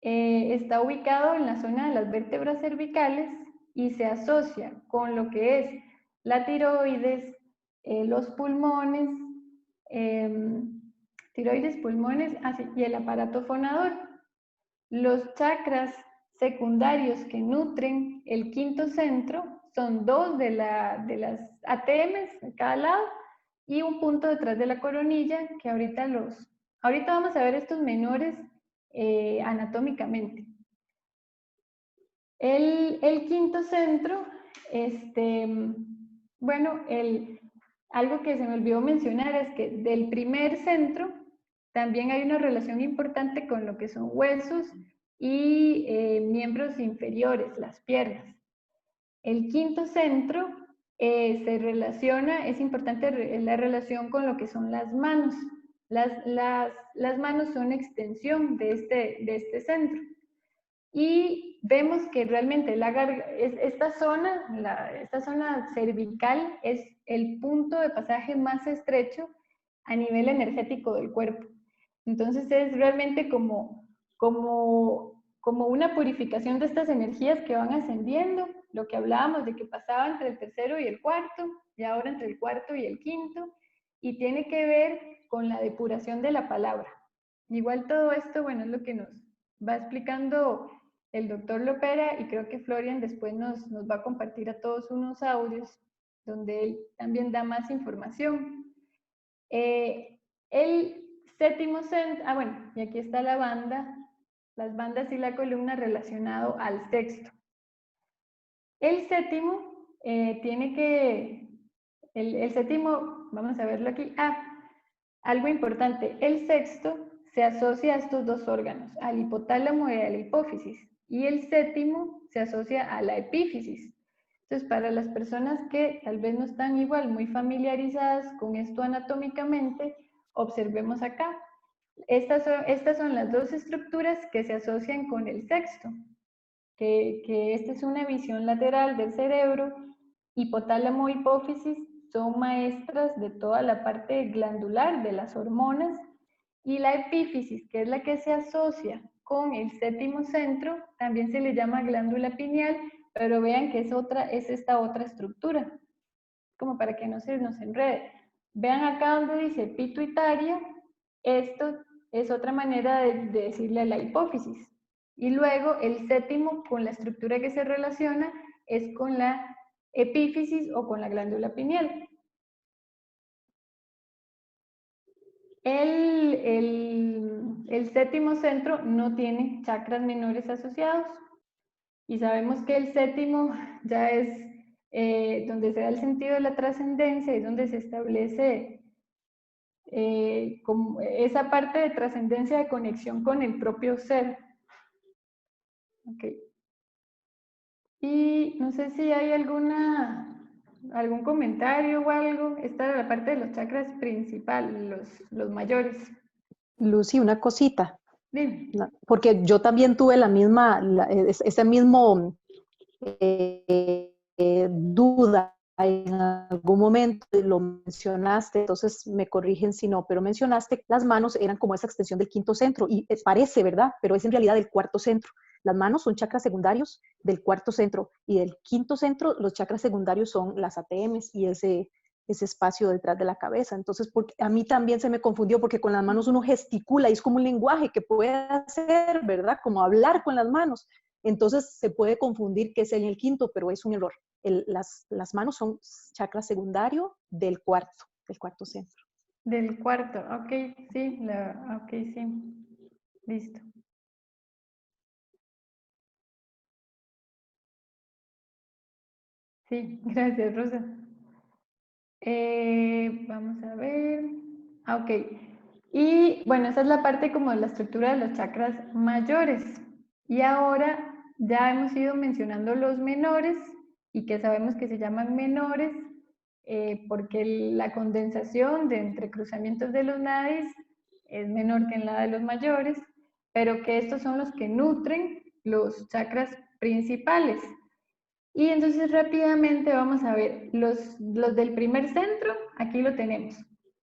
está ubicado en la zona de las vértebras cervicales y se asocia con lo que es la tiroides, los pulmones, tiroides, pulmones, y el aparato fonador. Los chakras secundarios que nutren el quinto centro son 2 de las ATMs de cada lado y un punto detrás de la coronilla que ahorita vamos a ver estos menores anatómicamente. El quinto centro, bueno, algo que se me olvidó mencionar es que del primer centro también hay una relación importante con lo que son huesos y miembros inferiores, las piernas. El quinto centro se relaciona, es importante la relación con lo que son las manos. Las manos son extensión de este centro. Y vemos que realmente esta zona cervical es el punto de pasaje más estrecho a nivel energético del cuerpo. Entonces es realmente como una purificación de estas energías que van ascendiendo, lo que hablábamos de que pasaba entre el tercero y el cuarto, y ahora entre el cuarto y el quinto, y tiene que ver con la depuración de la palabra. Igual todo esto, bueno, es lo que nos va explicando el doctor Lopera, y creo que Florian después nos va a compartir a todos unos audios donde él también da más información. El séptimo centro, bueno, y aquí está la banda, las bandas y la columna relacionado al sexto. El séptimo el séptimo, vamos a verlo aquí, algo importante, el sexto se asocia a estos dos órganos, al hipotálamo y a la hipófisis, y el séptimo se asocia a la epífisis. Entonces, para las personas que tal vez no están igual muy familiarizadas con esto anatómicamente, observemos acá. Estas son las dos estructuras que se asocian con el sexto, que esta es una visión lateral del cerebro. Hipotálamo e hipófisis son maestras de toda la parte glandular de las hormonas, y la epífisis, que es la que se asocia con el séptimo centro, también se le llama glándula pineal, pero vean que es esta otra estructura, como para que no se nos enrede. Vean acá donde dice pituitaria, esto es otra manera de decirle a la hipófisis. Y luego el séptimo, con la estructura que se relaciona, es con la epífisis o con la glándula pineal. El séptimo centro no tiene chakras menores asociados. Y sabemos que el séptimo ya es donde se da el sentido de la trascendencia, es donde se establece como esa parte de trascendencia de conexión con el propio ser. Okay. Y no sé si hay algún comentario o algo. Esta era la parte de los chakras principales, los mayores. Lucy, una cosita. Dime. Porque yo también tuve ese mismo duda en algún momento, lo mencionaste, entonces me corrigen si no, pero mencionaste que las manos eran como esa extensión del quinto centro, y parece, ¿verdad? Pero es en realidad del cuarto centro. Las manos son chakras secundarios del cuarto centro, y del quinto centro los chakras secundarios son las ATMs y ese espacio detrás de la cabeza. Entonces, porque a mí también se me confundió, porque con las manos uno gesticula y es como un lenguaje que puede hacer, ¿verdad? Como hablar con las manos. Entonces se puede confundir que es el quinto, pero es un error. Las manos son chakra secundario del cuarto centro. Del cuarto, ok, sí, ok, sí, listo. Sí, gracias, Rosa. Vamos a ver. Ok. Y bueno, esa es la parte como de la estructura de los chakras mayores. Y ahora ya hemos ido mencionando los menores y que sabemos que se llaman menores porque la condensación de entrecruzamientos de los nadis es menor que en la de los mayores, pero que estos son los que nutren los chakras principales. Y entonces rápidamente vamos a ver los del primer centro, aquí lo tenemos.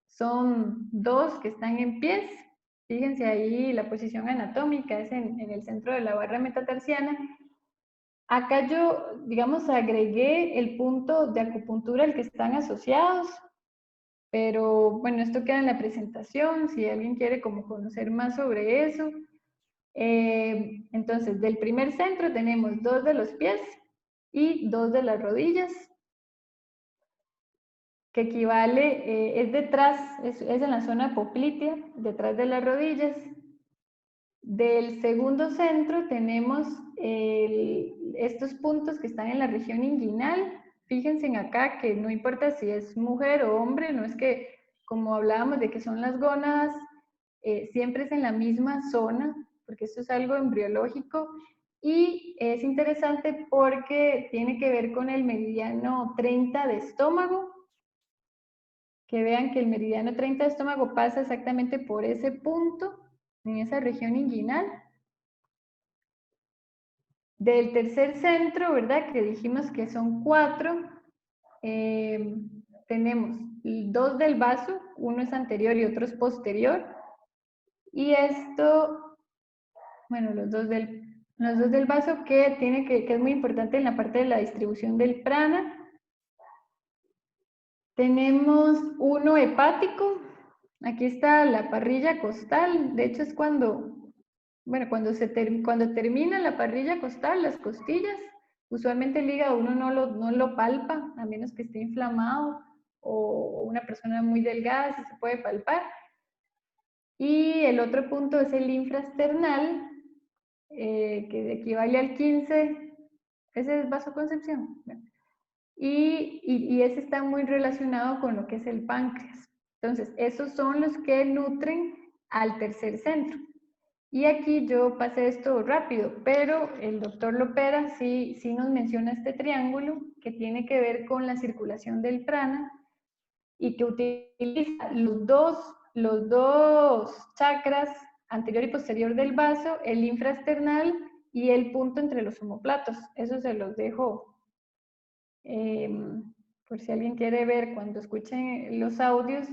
Son dos que están en pies. Fíjense ahí la posición anatómica, es en el centro de la barra metatarsiana. Acá yo, digamos, agregué el punto de acupuntura al que están asociados, pero bueno, esto queda en la presentación, si alguien quiere como conocer más sobre eso. Entonces, del primer centro tenemos dos de los pies y dos de las rodillas, que equivale, es detrás, es en la zona poplitea, detrás de las rodillas. Del segundo centro tenemos estos puntos que están en la región inguinal. Fíjense en acá que no importa si es mujer o hombre, no es que, como hablábamos de que son las gónadas, siempre es en la misma zona, porque esto es algo embriológico, y es interesante porque tiene que ver con el meridiano 30 de estómago, que vean que el meridiano 30 de estómago pasa exactamente por ese punto, en esa región inguinal. Del tercer centro, ¿verdad? Que dijimos que son 4, tenemos 2 del vaso, uno es anterior y otro es posterior. Y esto, bueno, los dos del vaso que es muy importante en la parte de la distribución del prana. Tenemos uno hepático, aquí está la parrilla costal, de hecho es cuando termina la parrilla costal, las costillas, usualmente el hígado uno no lo palpa, a menos que esté inflamado o una persona muy delgada, sí se puede palpar. Y el otro punto es el infrasternal, que equivale al 15, ese es vasoconcepción. Y ese está muy relacionado con lo que es el páncreas. Entonces, esos son los que nutren al tercer centro. Y aquí yo pasé esto rápido, pero el doctor Lopera sí nos menciona este triángulo que tiene que ver con la circulación del prana y que utiliza los dos chakras anterior y posterior del vaso, el infrasternal y el punto entre los omóplatos. Eso se los dejo por si alguien quiere ver cuando escuchen los audios,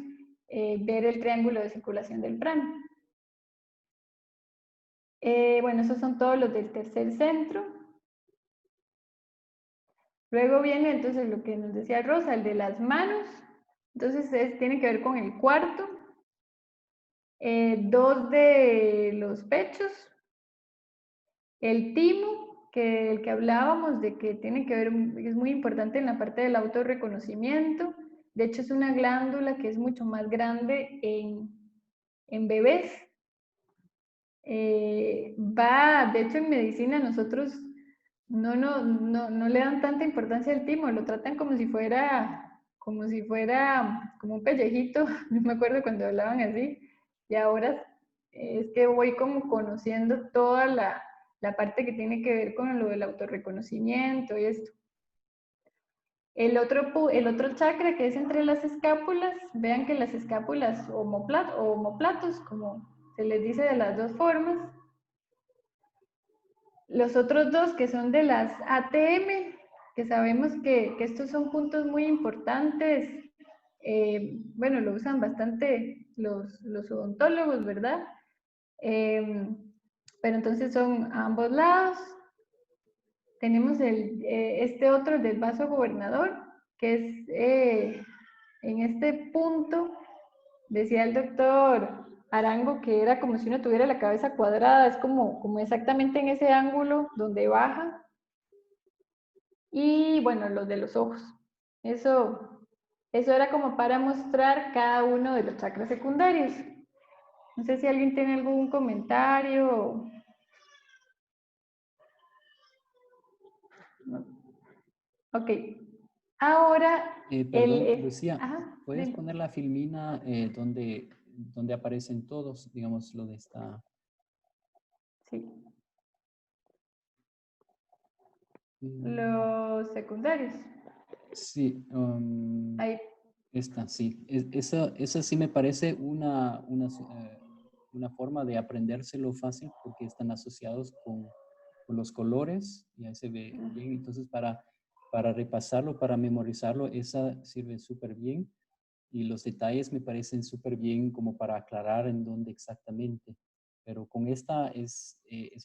ver el triángulo de circulación del prana. Bueno, esos son todos los del tercer centro. Luego viene entonces lo que nos decía Rosa, el de las manos. Entonces tiene que ver con el cuarto. 2 de los pechos, el timo, que el que hablábamos de que tiene que ver, es muy importante en la parte del autorreconocimiento. De hecho, es una glándula que es mucho más grande en bebés. De hecho, en medicina nosotros no le dan tanta importancia al timo, lo tratan como si fuera como un pellejito. No me acuerdo cuando hablaban así, y ahora es que voy como conociendo toda la parte que tiene que ver con lo del autorreconocimiento y esto. El otro chakra que es entre las escápulas, vean que las escápulas o omoplatos, como se les dice de las dos formas. Los otros dos que son de las ATM, que sabemos que estos son puntos muy importantes, bueno, lo usan bastante los odontólogos, ¿verdad? Pero entonces son a ambos lados. Tenemos este otro del vaso gobernador, que es en este punto, decía el doctor Arango, que era como si uno tuviera la cabeza cuadrada, es como exactamente en ese ángulo donde baja. Y bueno, los de los ojos. Eso era como para mostrar cada uno de los chakras secundarios. No sé si alguien tiene algún comentario. No. Ok. Ahora, Perdón, Lucía, ajá, ¿puedes dime. poner la filmina donde aparecen todos, digamos, lo de esta? Sí. Mm, Los secundarios. sí, Ahí. esta, sí. Esa sí me parece una forma de aprendérselo fácil porque están asociados con los colores y ahí se ve bien. Entonces, para repasarlo, para memorizarlo, esa sirve súper bien. Y los detalles me parecen súper bien como para aclarar en dónde exactamente. Pero con esta es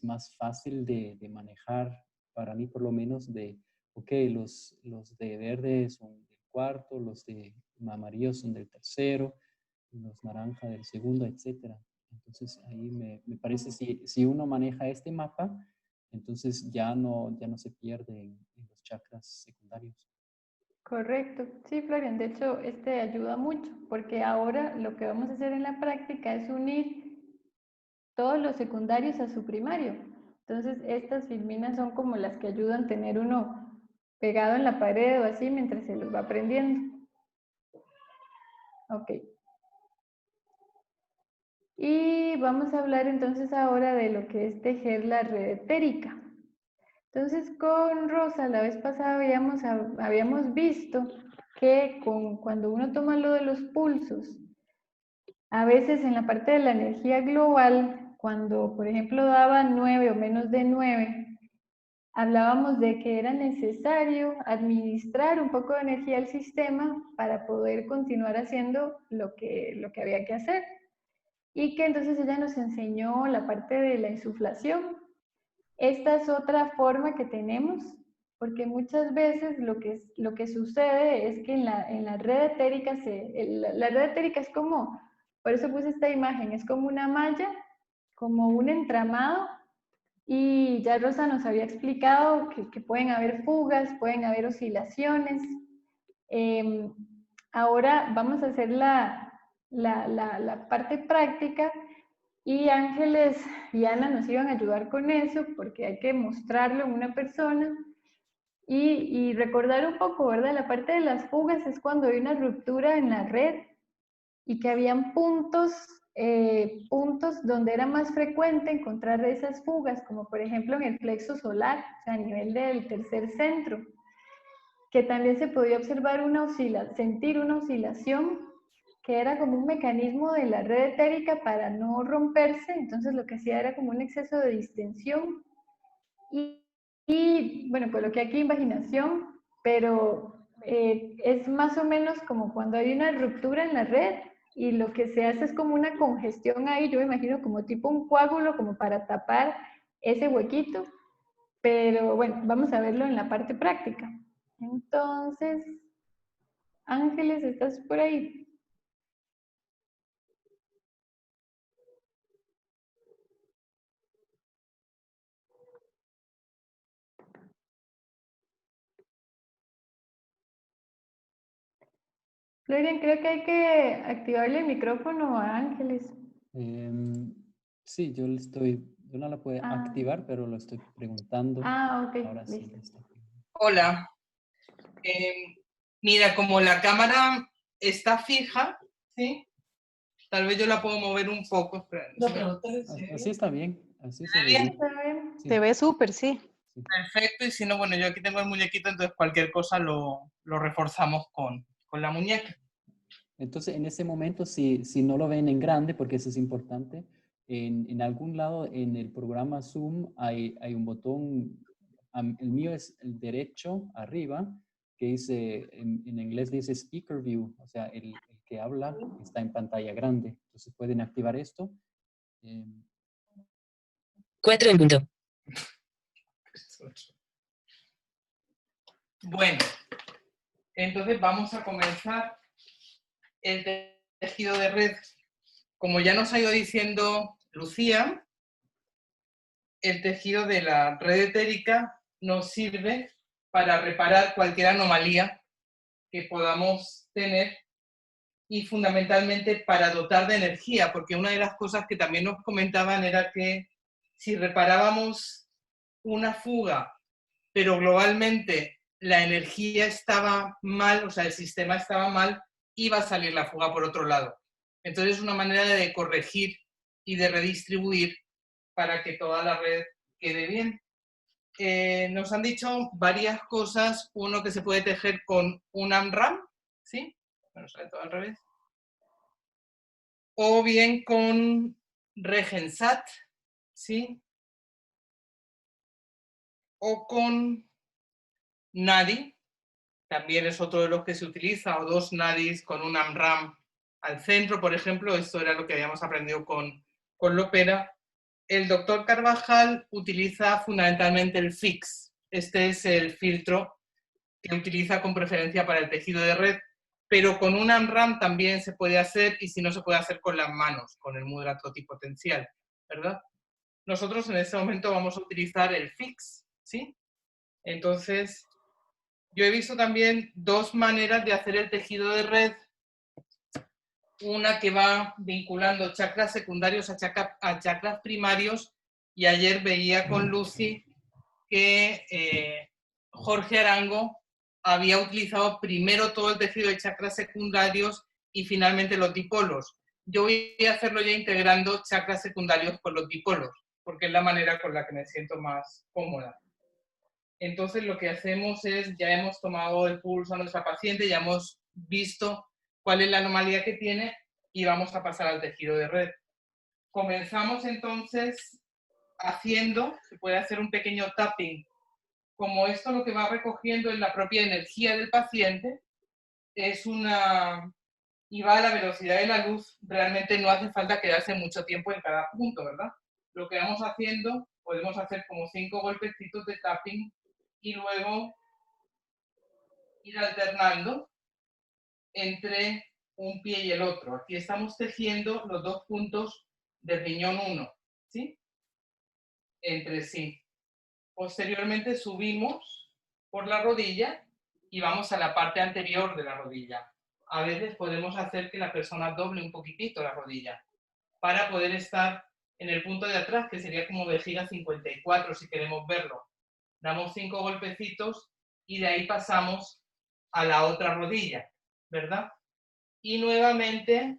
más fácil de manejar, para mí por lo menos, ok, los de verde son del cuarto, los de amarillo son del tercero, los naranja del segundo, etcétera. Entonces ahí me parece, si uno maneja este mapa, entonces ya no se pierde en los chakras secundarios. Correcto. Sí, Florian, de hecho, este ayuda mucho, porque ahora lo que vamos a hacer en la práctica es unir todos los secundarios a su primario. Entonces, estas filminas son como las que ayudan a tener uno pegado en la pared o así mientras se los va aprendiendo. Ok. Y vamos a hablar entonces ahora de lo que es tejer la red etérica. Entonces, con Rosa, la vez pasada habíamos visto que cuando uno toma lo de los pulsos, a veces en la parte de la energía global, cuando por ejemplo daba 9 o menos de 9, hablábamos de que era necesario administrar un poco de energía al sistema para poder continuar haciendo lo que había que hacer. Y que entonces ella nos enseñó la parte de la insuflación. Esta es otra forma que tenemos, porque muchas veces lo que sucede es que en la red etérica, la red etérica es como, por eso puse esta imagen, es como una malla, como un entramado, y ya Rosa nos había explicado que pueden haber fugas, pueden haber oscilaciones. Ahora vamos a hacer la parte práctica y Ángeles y Ana nos iban a ayudar con eso porque hay que mostrarlo en una persona y recordar un poco, ¿verdad? La parte de las fugas es cuando hay una ruptura en la red y que habían puntos donde era más frecuente encontrar esas fugas, como por ejemplo en el plexo solar, o sea, a nivel del tercer centro, que también se podía observar sentir una oscilación que era como un mecanismo de la red etérica para no romperse, entonces lo que hacía era como un exceso de distensión y bueno, coloqué aquí invaginación, pero es más o menos como cuando hay una ruptura en la red y lo que se hace es como una congestión ahí, yo me imagino como tipo un coágulo, como para tapar ese huequito, pero bueno, vamos a verlo en la parte práctica. Entonces, Ángeles, ¿estás por ahí? Florian, creo que hay que activarle el micrófono a Ángeles. Sí, yo no la puedo activar, pero lo estoy preguntando. Ok, Ahora sí, listo. listo. Hola. Mira, como la cámara está fija, ¿sí? Tal vez yo la puedo mover un poco. Así está bien. Así se ve bien? bien. ¿Está bien? Sí, Te ve súper, sí. sí. Perfecto, y si no, bueno, yo aquí tengo el muñequito, entonces cualquier cosa lo reforzamos con la muñeca. Entonces, en ese momento, si no lo ven en grande, porque eso es importante, en algún lado en el programa Zoom hay un botón, el mío es el derecho arriba, que dice, en inglés dice Speaker View, o sea, el que habla está en pantalla grande. Entonces pueden activar esto. 4 en punto. Bueno, entonces vamos a comenzar el tejido de red. Como ya nos ha ido diciendo Lucía, el tejido de la red etérica nos sirve para reparar cualquier anomalía que podamos tener y fundamentalmente para dotar de energía, porque una de las cosas que también nos comentaban era que si reparábamos una fuga, pero globalmente la energía estaba mal, o sea, el sistema estaba mal, iba a salir la fuga por otro lado. Entonces es una manera de corregir y de redistribuir para que toda la red quede bien. Nos han dicho varias cosas, uno que se puede tejer con un AMRAM, ¿sí? Bueno, sale todo al revés. O bien con Regensat, ¿sí? O con NADI, también es otro de los que se utiliza, o dos NADIs con un AMRAM al centro, por ejemplo. Esto era lo que habíamos aprendido con Lopera. El doctor Carvajal utiliza fundamentalmente el FIX. Este es el filtro que utiliza con preferencia para el tejido de red, pero con un AMRAM también se puede hacer, y si no, se puede hacer con las manos, con el mudra totipotencial, ¿verdad? Nosotros en este momento vamos a utilizar el FIX, ¿sí? Entonces, yo he visto también dos maneras de hacer el tejido de red. Una que va vinculando chakras secundarios a chakras primarios, y ayer veía con Lucy que Jorge Arango había utilizado primero todo el tejido de chakras secundarios y finalmente los dipolos. Yo voy a hacerlo ya integrando chakras secundarios con los dipolos, porque es la manera con la que me siento más cómoda. Entonces lo que hacemos es, ya hemos tomado el pulso a nuestra paciente, ya hemos visto cuál es la anomalía que tiene y vamos a pasar al tejido de red. Comenzamos entonces haciendo, se puede hacer un pequeño tapping. Como esto lo que va recogiendo es la propia energía del paciente, y va a la velocidad de la luz, realmente no hace falta quedarse mucho tiempo en cada punto, ¿verdad? Lo que vamos haciendo, podemos hacer como 5 golpecitos de tapping y luego ir alternando entre un pie y el otro. Aquí estamos tejiendo los dos puntos del riñón 1, ¿sí? Entre sí. Posteriormente subimos por la rodilla y vamos a la parte anterior de la rodilla. A veces podemos hacer que la persona doble un poquitito la rodilla para poder estar en el punto de atrás, que sería como vejiga 54 si queremos verlo. Damos 5 golpecitos y de ahí pasamos a la otra rodilla, ¿verdad? Y nuevamente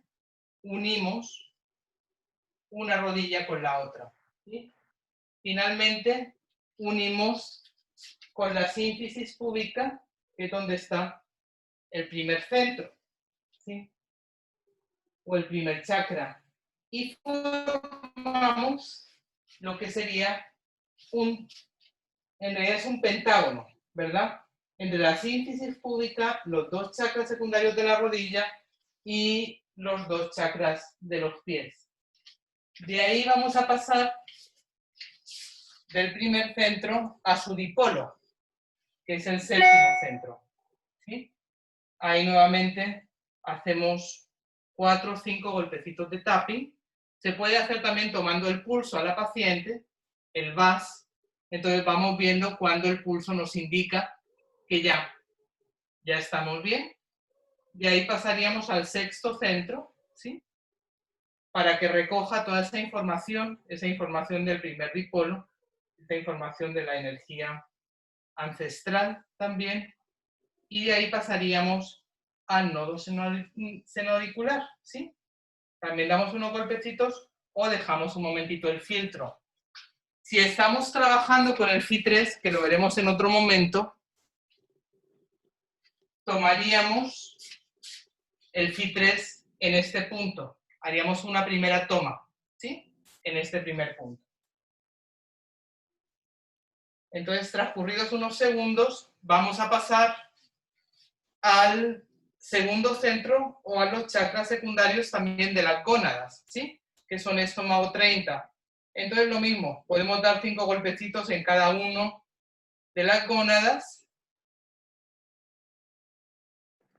unimos una rodilla con la otra, ¿sí? Finalmente unimos con la sínfisis púbica, que es donde está el primer centro, ¿sí? O el primer chakra. Y formamos lo que sería en realidad es un pentágono, ¿verdad? Entre la sínfisis púbica, los dos chakras secundarios de la rodilla y los dos chakras de los pies. De ahí vamos a pasar del primer centro a su dipolo, que es el séptimo centro, ¿sí? Ahí nuevamente hacemos 4 o 5 golpecitos de tapping. Se puede hacer también tomando el pulso a la paciente, el VAS. Entonces vamos viendo cuando el pulso nos indica que ya estamos bien. De ahí pasaríamos al sexto centro, ¿sí? Para que recoja toda esa información del primer dipolo, esa información de la energía ancestral también, y de ahí pasaríamos al nodo senoauricular, ¿sí? También damos unos golpecitos o dejamos un momentito el filtro. Si estamos trabajando con el Fi3, que lo veremos en otro momento, tomaríamos el Fi3 en este punto. Haríamos una primera toma, ¿sí? En este primer punto. Entonces, transcurridos unos segundos, vamos a pasar al segundo centro o a los chakras secundarios también de las gónadas, ¿sí? Que son estómago 30. Entonces, lo mismo, podemos dar 5 golpecitos en cada uno de las gónadas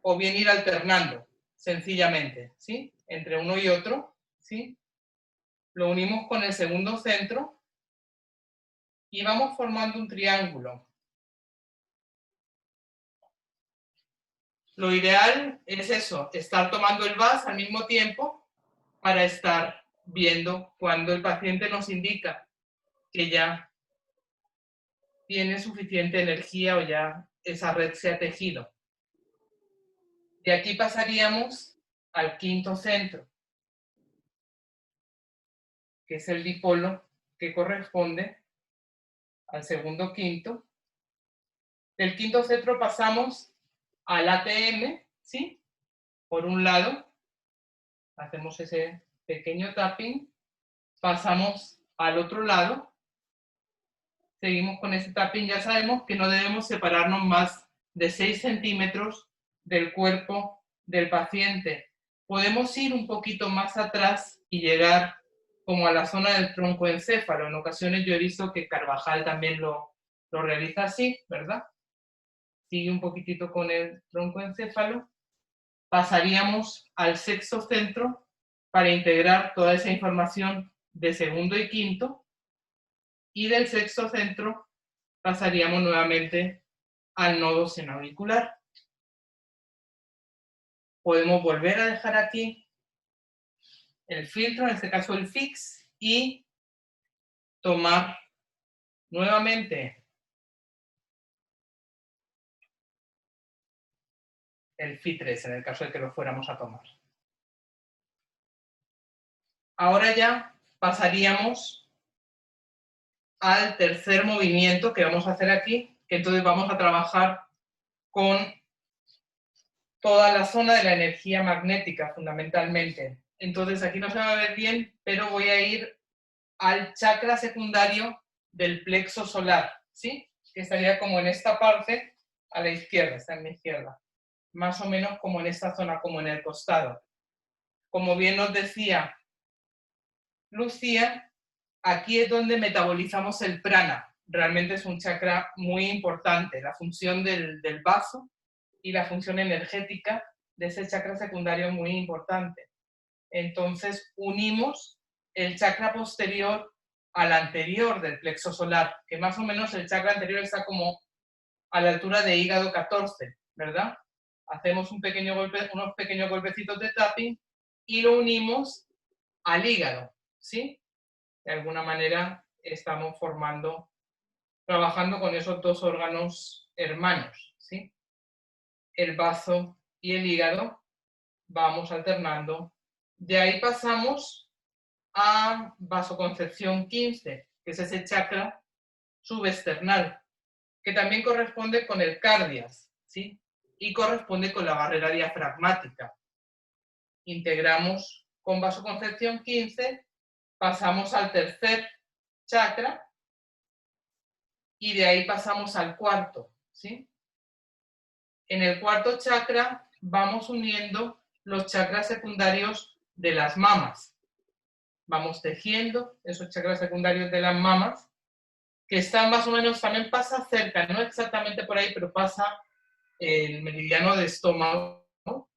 o bien ir alternando, sencillamente, ¿sí? Entre uno y otro, ¿sí? Lo unimos con el segundo centro y vamos formando un triángulo. Lo ideal es eso, estar tomando el VAS al mismo tiempo para estar viendo cuando el paciente nos indica que ya tiene suficiente energía o ya esa red se ha tejido. De aquí pasaríamos al quinto centro, que es el dipolo que corresponde al segundo quinto. Del quinto centro pasamos al ATM, ¿sí? Por un lado, hacemos ese pequeño tapping, pasamos al otro lado, seguimos con ese tapping, ya sabemos que no debemos separarnos más de 6 centímetros del cuerpo del paciente. Podemos ir un poquito más atrás y llegar como a la zona del troncoencéfalo. En ocasiones yo he visto que Carvajal también lo realiza así, ¿verdad? Sigue un poquitito con el troncoencéfalo. Pasaríamos al sexto centro para integrar toda esa información de segundo y quinto. Y del sexto centro pasaríamos nuevamente al nodo senoauricular. Podemos volver a dejar aquí el filtro, en este caso el fix, y tomar nuevamente el Fi3, en el caso de que lo fuéramos a tomar. Ahora ya pasaríamos al tercer movimiento que vamos a hacer aquí, que entonces vamos a trabajar con toda la zona de la energía magnética, fundamentalmente. Entonces aquí no se va a ver bien, pero voy a ir al chakra secundario del plexo solar, ¿sí? Que estaría como en esta parte, a la izquierda, está en mi izquierda. Más o menos como en esta zona, como en el costado. Como bien nos decía Lucía, aquí es donde metabolizamos el prana. Realmente es un chakra muy importante. La función del vaso y la función energética de ese chakra secundario es muy importante. Entonces, unimos el chakra posterior al anterior del plexo solar, que más o menos el chakra anterior está como a la altura de hígado 14, ¿verdad? Hacemos unos pequeños golpecitos de tapping y lo unimos al hígado, ¿sí? De alguna manera estamos trabajando con esos dos órganos hermanos, ¿sí? El bazo y el hígado, vamos alternando. De ahí pasamos a vasoconcepción 15, que es ese chakra subesternal, que también corresponde con el cardias, ¿sí? Y corresponde con la barrera diafragmática. Integramos con vasoconcepción 15, pasamos al tercer chakra y de ahí pasamos al cuarto, ¿sí? En el cuarto chakra vamos uniendo los chakras secundarios de las mamas. Vamos tejiendo esos chakras secundarios de las mamas, que están más o menos, también pasa cerca, no exactamente por ahí, pero pasa el meridiano de estómago, ¿no?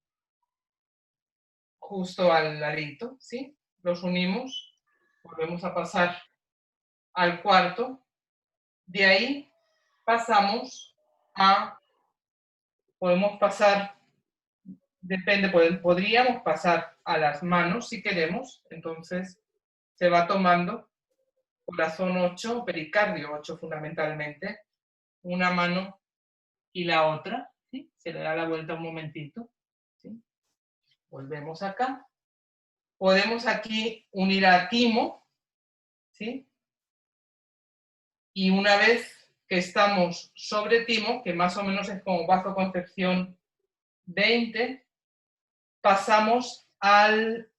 Justo al ladito, ¿sí? Los unimos, volvemos a pasar al cuarto, de ahí pasamos podemos pasar depende, podríamos pasar a las manos si queremos, entonces se va tomando corazón 8, pericardio 8 fundamentalmente, una mano y la otra, ¿sí? Se le da la vuelta un momentito, ¿sí? Volvemos acá. Podemos aquí unir a timo, ¿sí? Y una vez que estamos sobre timo, que más o menos es como vasoconcepción 20, pasamos al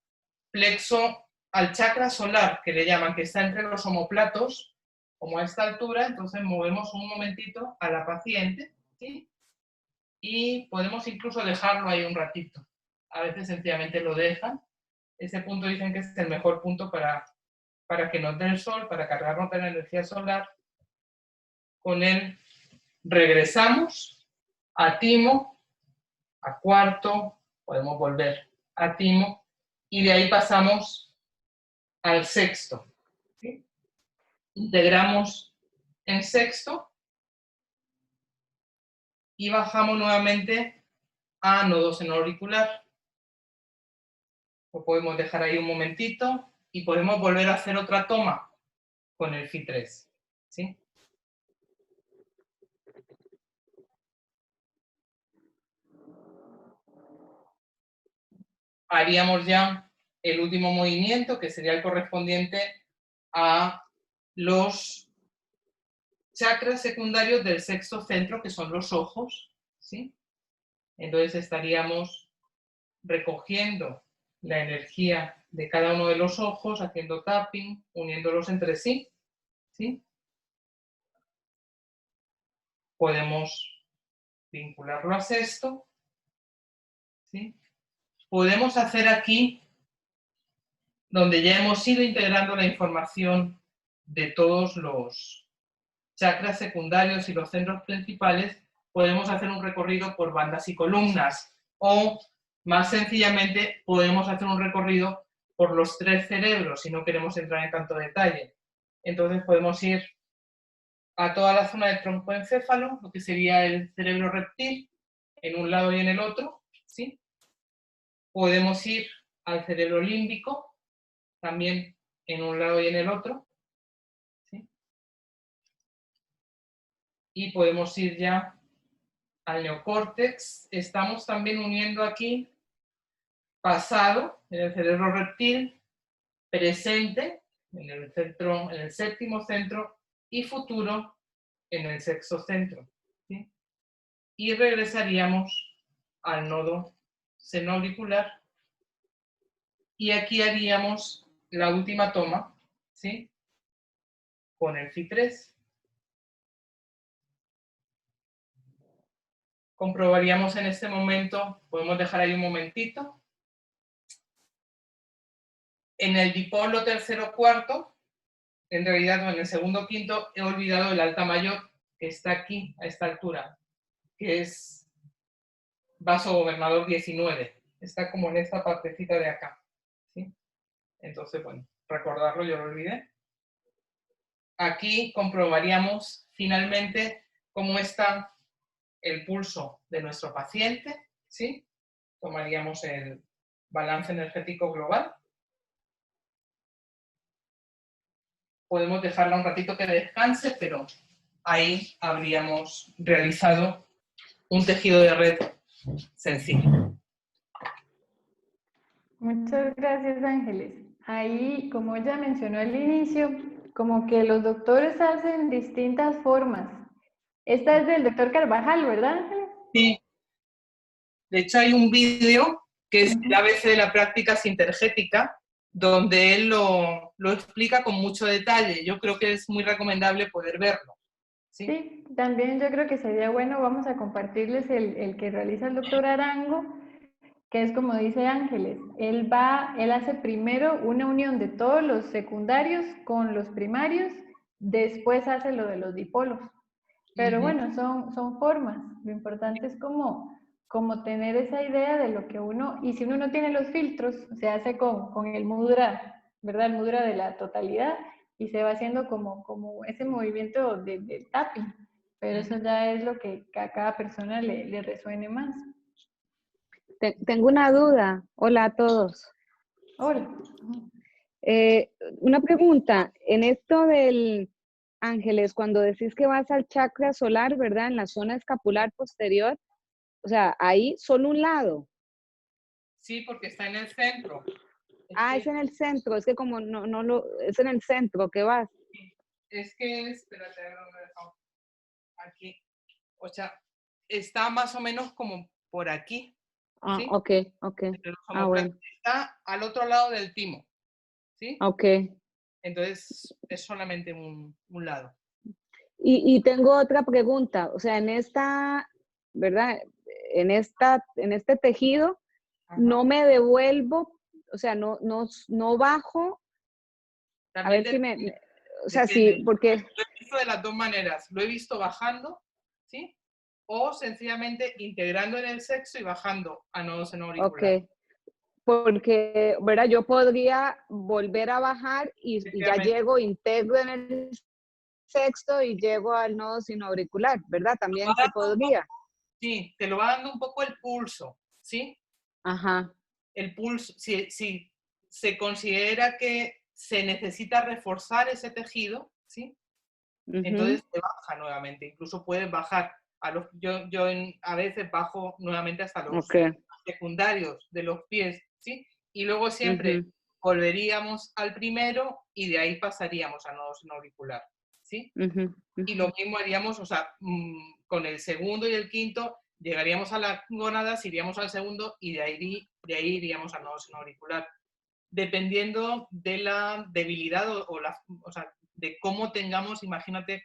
plexo, al chakra solar, que le llaman, que está entre los omóplatos, como a esta altura. Entonces movemos un momentito a la paciente, ¿sí? Y podemos incluso dejarlo ahí un ratito. A veces sencillamente lo dejan. Ese punto dicen que es el mejor punto para que nos dé el sol, para cargarnos de la energía solar. Con él regresamos a timo, a cuarto, podemos volver a timo, y de ahí pasamos al sexto, ¿sí? Integramos en sexto y bajamos nuevamente a nodo senoauricular. Lo podemos dejar ahí un momentito y podemos volver a hacer otra toma con el Fi3, ¿sí? Haríamos ya el último movimiento, que sería el correspondiente a los chakras secundarios del sexto centro, que son los ojos, ¿sí? Entonces estaríamos recogiendo la energía de cada uno de los ojos, haciendo tapping, uniéndolos entre sí, ¿sí? Podemos vincularlo a sexto, ¿sí? Podemos hacer aquí, donde ya hemos ido integrando la información de todos los chakras secundarios y los centros principales, podemos hacer un recorrido por bandas y columnas, o más sencillamente podemos hacer un recorrido por los 3 cerebros si no queremos entrar en tanto detalle. Entonces podemos ir a toda la zona del troncoencéfalo, lo que sería el cerebro reptil, en un lado y en el otro, ¿sí? Podemos ir al cerebro límbico, también en un lado y en el otro, ¿sí? Y podemos ir ya al neocórtex. Estamos también uniendo aquí pasado en el cerebro reptil, presente en el centro, en el séptimo centro, y futuro en el sexto centro, ¿sí? Y regresaríamos al nodo senoauricular y aquí haríamos la última toma, ¿sí? Con el Fi3. Comprobaríamos en este momento, podemos dejar ahí un momentito. En el dipolo tercero cuarto, en realidad no, en el segundo quinto he olvidado el alta mayor, que está aquí, a esta altura, que es vaso gobernador 19. Está como en esta partecita de acá, ¿sí? Entonces, bueno, recordarlo, yo lo olvidé. Aquí comprobaríamos finalmente cómo está el pulso de nuestro paciente, ¿sí? Tomaríamos el balance energético global. Podemos dejarla un ratito que descanse, pero ahí habríamos realizado un tejido de red sencillo. Muchas gracias, Ángeles. Ahí, como ella mencionó al inicio, como que los doctores hacen distintas formas. Esta es del doctor Carvajal, ¿verdad, Ángeles? Sí. De hecho, hay un vídeo que es el ABC de la práctica sintergética, donde él lo explica con mucho detalle. Yo creo que es muy recomendable poder verlo. ¿Sí? Sí, también yo creo que sería bueno, vamos a compartirles el que realiza el doctor Arango, que es como dice Ángeles, él hace primero una unión de todos los secundarios con los primarios, después hace lo de los dipolos. Pero bueno, son formas. Lo importante es como tener esa idea de lo que uno, y si uno no tiene los filtros, se hace con el mudra, ¿verdad? El mudra de la totalidad, y se va haciendo como ese movimiento de tapping. Pero eso ya es lo que a cada persona le resuene más. Tengo una duda. Hola a todos. Hola. Una pregunta. En esto del Ángeles, cuando decís que vas al chakra solar, ¿verdad? En la zona escapular posterior, o sea, ahí solo un lado. Sí, porque está en el centro. Es en el centro. Es que como es en el centro que vas. Espérate, a ver dónde he dejado. Aquí. O sea, está más o menos como por aquí. ¿Sí? Ok. Bueno. Está al otro lado del timo. ¿Sí? Ok. Entonces es solamente un lado. Y tengo otra pregunta. O sea, en esta, ¿verdad? En este tejido, Ajá. no me devuelvo, o sea, no bajo. También a ver si o sea, depende. sí, porque... Lo he visto de las dos maneras. Lo he visto bajando, ¿sí? O sencillamente integrando en el sexo y bajando a nodos en auricular. Ok, porque, ¿verdad? Yo podría volver a bajar y ya llego, integro en el sexto y llego al nodo sin auricular, ¿verdad? También se podría. Sí, te lo va dando un poco el pulso, ¿sí? Ajá. El pulso, si se considera que se necesita reforzar ese tejido, ¿sí? Entonces te baja nuevamente. Incluso puedes bajar. A veces bajo nuevamente hasta los secundarios de los pies, ¿sí? Y luego siempre volveríamos al primero y de ahí pasaríamos a nodos en auricular, ¿sí? Y lo mismo haríamos, o sea, con el segundo y el quinto, llegaríamos a las gónadas, iríamos al segundo y de ahí iríamos a nodos en auricular. Dependiendo de la debilidad o sea, de cómo tengamos, imagínate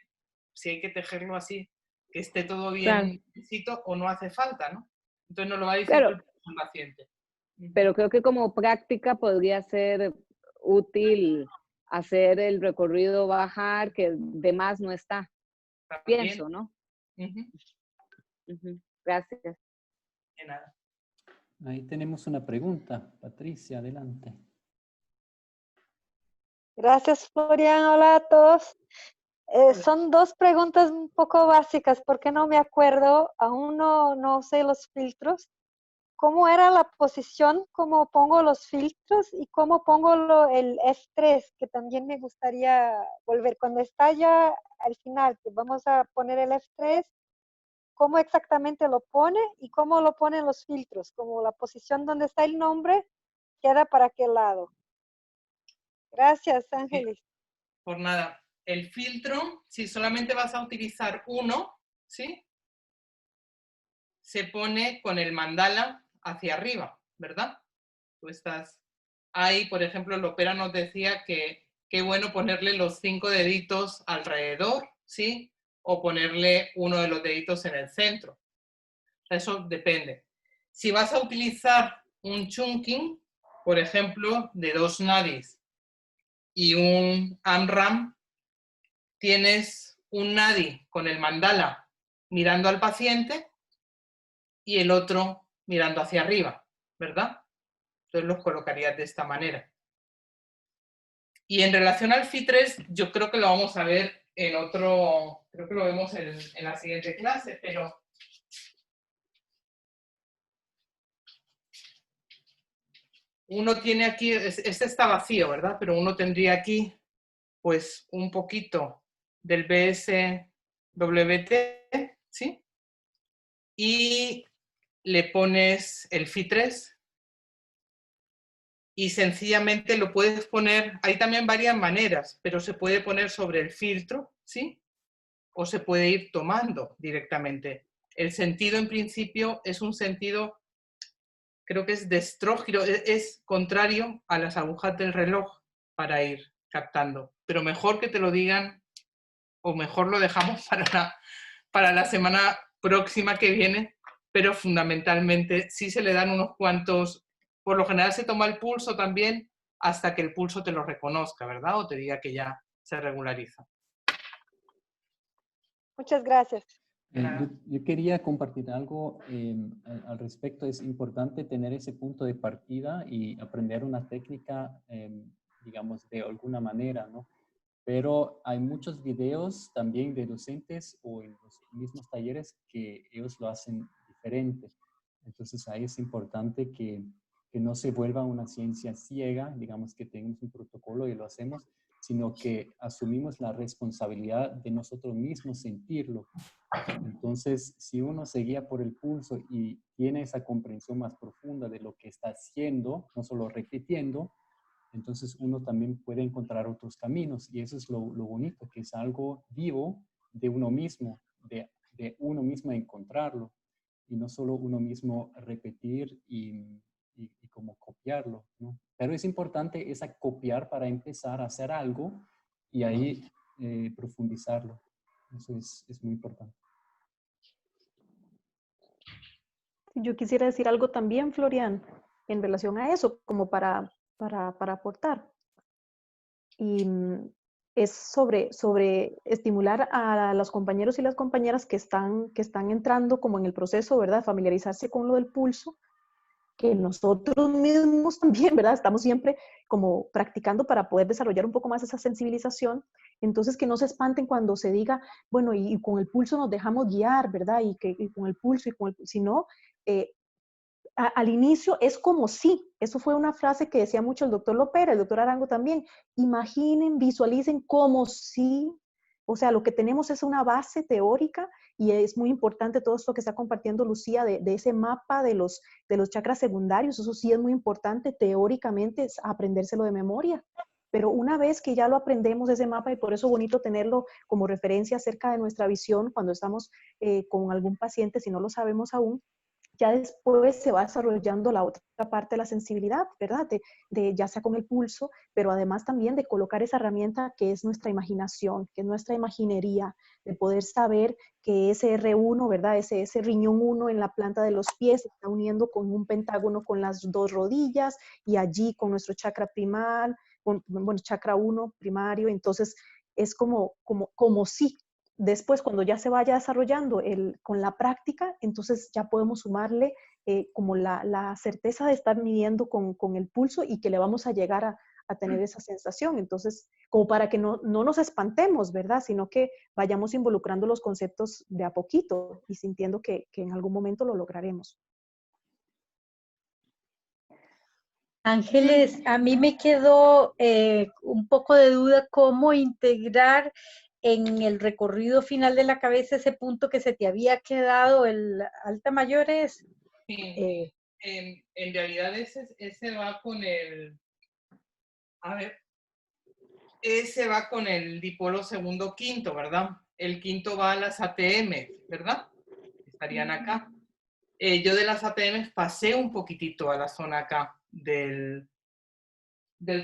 si hay que tejerlo así, que esté todo bien claro. O no hace falta, ¿no? Entonces nos lo va diciendo el paciente. Pero creo que como práctica podría ser útil hacer el recorrido, bajar, que de más no está. También. Pienso, ¿no? Gracias. De nada. Ahí tenemos una pregunta. Patricia, adelante. Gracias, Florian. Hola a todos. Son dos preguntas un poco básicas porque no me acuerdo, aún no sé los filtros. ¿Cómo era la posición? ¿Cómo pongo los filtros? ¿Y cómo pongo el F3? Que también me gustaría volver. Cuando está ya al final, que vamos a poner el F3, ¿cómo exactamente lo pone? ¿Y cómo lo ponen los filtros? Como la posición donde está el nombre, ¿queda para qué lado? Gracias, Ángeles. Por nada. El filtro, si solamente vas a utilizar uno, ¿sí? Se pone con el mandala hacia arriba, ¿verdad? Tú estás ahí, por ejemplo, Lopera nos decía que qué bueno ponerle los 5 deditos alrededor, ¿sí? O ponerle uno de los deditos en el centro. Eso depende. Si vas a utilizar un chunking, por ejemplo, de 2 nadis y un AMRAM, tienes un nadi con el mandala mirando al paciente y el otro mirando hacia arriba, ¿verdad? Entonces los colocarías de esta manera. Y en relación al FI3, yo creo que lo vamos a ver en otro, creo que lo vemos en la siguiente clase, pero uno tiene aquí, este está vacío, ¿verdad? Pero uno tendría aquí, pues, un poquito del BSWT, ¿sí? Y le pones el FI3 y sencillamente lo puedes poner, hay también varias maneras, pero se puede poner sobre el filtro, ¿sí? O se puede ir tomando directamente. El sentido, en principio, es un sentido, creo que es de estrógiro, es contrario a las agujas del reloj para ir captando. Pero mejor que te lo digan, o mejor lo dejamos para la semana próxima que viene, pero fundamentalmente sí se le dan unos cuantos, por lo general se toma el pulso también hasta que el pulso te lo reconozca, ¿verdad? O te diga que ya se regulariza. Muchas gracias. Yo quería compartir algo al respecto. Es importante tener ese punto de partida y aprender una técnica, digamos, de alguna manera, ¿no? Pero hay muchos videos también de docentes o en los mismos talleres que ellos lo hacen diferente. Entonces ahí es importante que no se vuelva una ciencia ciega, digamos que tenemos un protocolo y lo hacemos, sino que asumimos la responsabilidad de nosotros mismos sentirlo. Entonces, si uno se guía por el pulso y tiene esa comprensión más profunda de lo que está haciendo, no solo repitiendo, entonces uno también puede encontrar otros caminos. Y eso es lo bonito, que es algo vivo de uno mismo, de uno mismo encontrarlo, y no solo uno mismo repetir y como copiarlo, ¿no? Pero es importante esa copiar para empezar a hacer algo y ahí profundizarlo. Eso es muy importante. Yo quisiera decir algo también, Florian, en relación a eso, como para aportar. Y es sobre estimular a los compañeros y las compañeras que están entrando como en el proceso, ¿verdad? Familiarizarse con lo del pulso, que nosotros mismos también, ¿verdad? Estamos siempre como practicando para poder desarrollar un poco más esa sensibilización. Entonces, que no se espanten cuando se diga, bueno, y con el pulso nos dejamos guiar, ¿verdad? Y con el pulso, sino, al inicio es como si, eso fue una frase que decía mucho el doctor Lopera, el doctor Arango también, imaginen, visualicen como si, o sea, lo que tenemos es una base teórica y es muy importante todo esto que está compartiendo Lucía de ese mapa de los chakras secundarios, eso sí es muy importante teóricamente, es aprendérselo de memoria. Pero una vez que ya lo aprendemos ese mapa, y por eso es bonito tenerlo como referencia acerca de nuestra visión cuando estamos con algún paciente, si no lo sabemos aún, ya después se va desarrollando la otra parte de la sensibilidad, ¿verdad? Ya sea con el pulso, pero además también de colocar esa herramienta que es nuestra imaginación, que es nuestra imaginería, de poder saber que ese R1, ¿verdad? Ese riñón 1 en la planta de los pies se está uniendo con un pentágono con las dos rodillas y allí con nuestro chakra primal, bueno, chakra 1 primario, entonces es como si después, cuando ya se vaya desarrollando con la práctica, entonces ya podemos sumarle como la certeza de estar midiendo con el pulso y que le vamos a llegar a tener esa sensación. Entonces, como para que no nos espantemos, ¿verdad? Sino que vayamos involucrando los conceptos de a poquito y sintiendo que en algún momento lo lograremos. Ángeles, a mí me quedó un poco de duda cómo integrar en el recorrido final de la cabeza ese punto que se te había quedado, el alta mayor es. Sí, en realidad ese va con el, a ver, ese va con el dipolo segundo quinto, ¿verdad? El quinto va a las ATM, ¿verdad? Estarían acá. Yo de las ATM pasé un poquitito a la zona acá del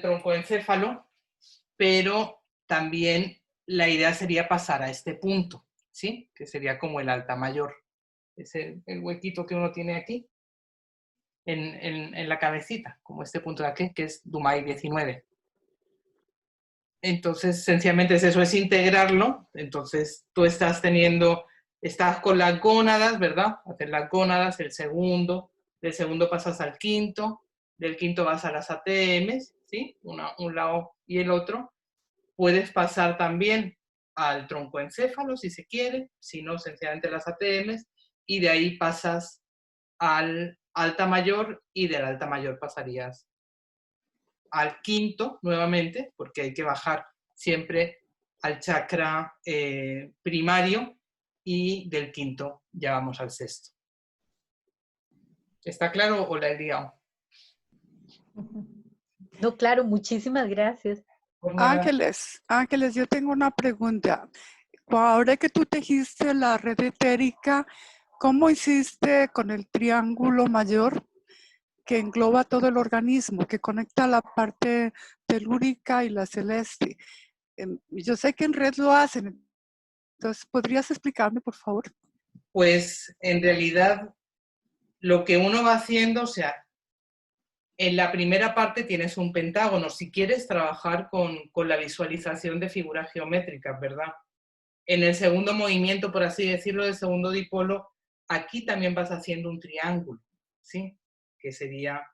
troncoencéfalo, pero también la idea sería pasar a este punto, ¿sí? Que sería como el alta mayor. Es el huequito que uno tiene aquí, en la cabecita, como este punto de aquí, que es Dumai 19. Entonces, sencillamente eso, es integrarlo. Entonces, tú estás con las gónadas, ¿verdad? Hacer las gónadas, del segundo pasas al quinto, del quinto vas a las ATMs, ¿sí? Un lado y el otro. Puedes pasar también al troncoencéfalo, si se quiere, si no, sencillamente las ATMs, y de ahí pasas al alta mayor, y del alta mayor pasarías al quinto nuevamente, porque hay que bajar siempre al chakra primario, y del quinto ya vamos al sexto. ¿Está claro o la he liado? No, claro, muchísimas gracias. Ángeles, yo tengo una pregunta. Ahora que tú tejiste la red etérica, ¿cómo hiciste con el triángulo mayor que engloba todo el organismo, que conecta la parte telúrica y la celeste? Yo sé que en red lo hacen, entonces, ¿podrías explicarme, por favor? Pues, en realidad, lo que uno va haciendo, o sea, en la primera parte tienes un pentágono, si quieres trabajar con la visualización de figuras geométricas, ¿verdad? En el segundo movimiento, por así decirlo, del segundo dipolo, aquí también vas haciendo un triángulo, ¿sí? Que sería,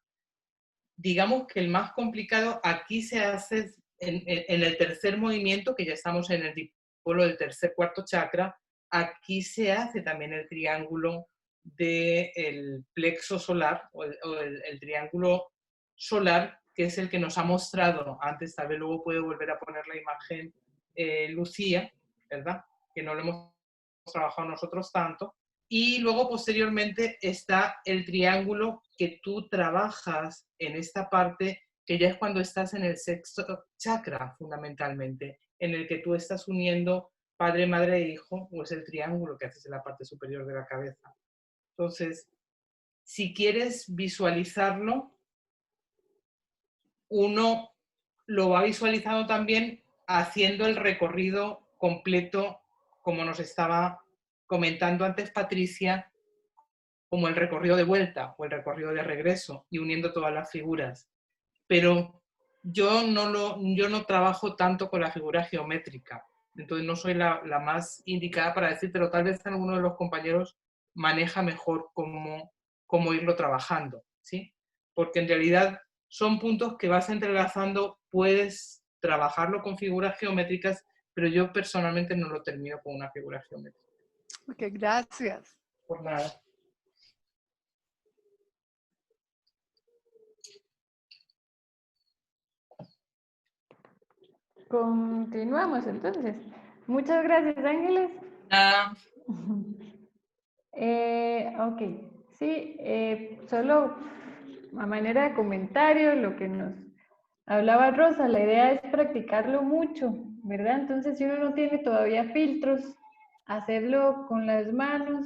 digamos que el más complicado, aquí se hace en el tercer movimiento, que ya estamos en el dipolo del tercer cuarto chakra, aquí se hace también el triángulo del plexo solar o el triángulo solar, que es el que nos ha mostrado antes. Tal vez luego puede volver a poner la imagen Lucía, ¿verdad? Que no lo hemos trabajado nosotros tanto. Y luego posteriormente está el triángulo que tú trabajas en esta parte, que ya es cuando estás en el sexto chakra, fundamentalmente, en el que tú estás uniendo padre, madre e hijo, o es el triángulo que haces en la parte superior de la cabeza. Entonces, si quieres visualizarlo, uno lo va visualizando también haciendo el recorrido completo, como nos estaba comentando antes Patricia, como el recorrido de vuelta o el recorrido de regreso, y uniendo todas las figuras. Pero yo no trabajo tanto con la figura geométrica, entonces no soy la más indicada para decir, pero tal vez alguno de los compañeros maneja mejor cómo irlo trabajando, ¿sí? Porque en realidad son puntos que vas entrelazando, puedes trabajarlo con figuras geométricas, pero yo personalmente no lo termino con una figura geométrica. Ok, gracias. Por nada. Continuamos entonces. Muchas gracias, Ángeles. Ok, sí, solo a manera de comentario, lo que nos hablaba Rosa, la idea es practicarlo mucho, ¿verdad? Entonces, si uno no tiene todavía filtros, hacerlo con las manos.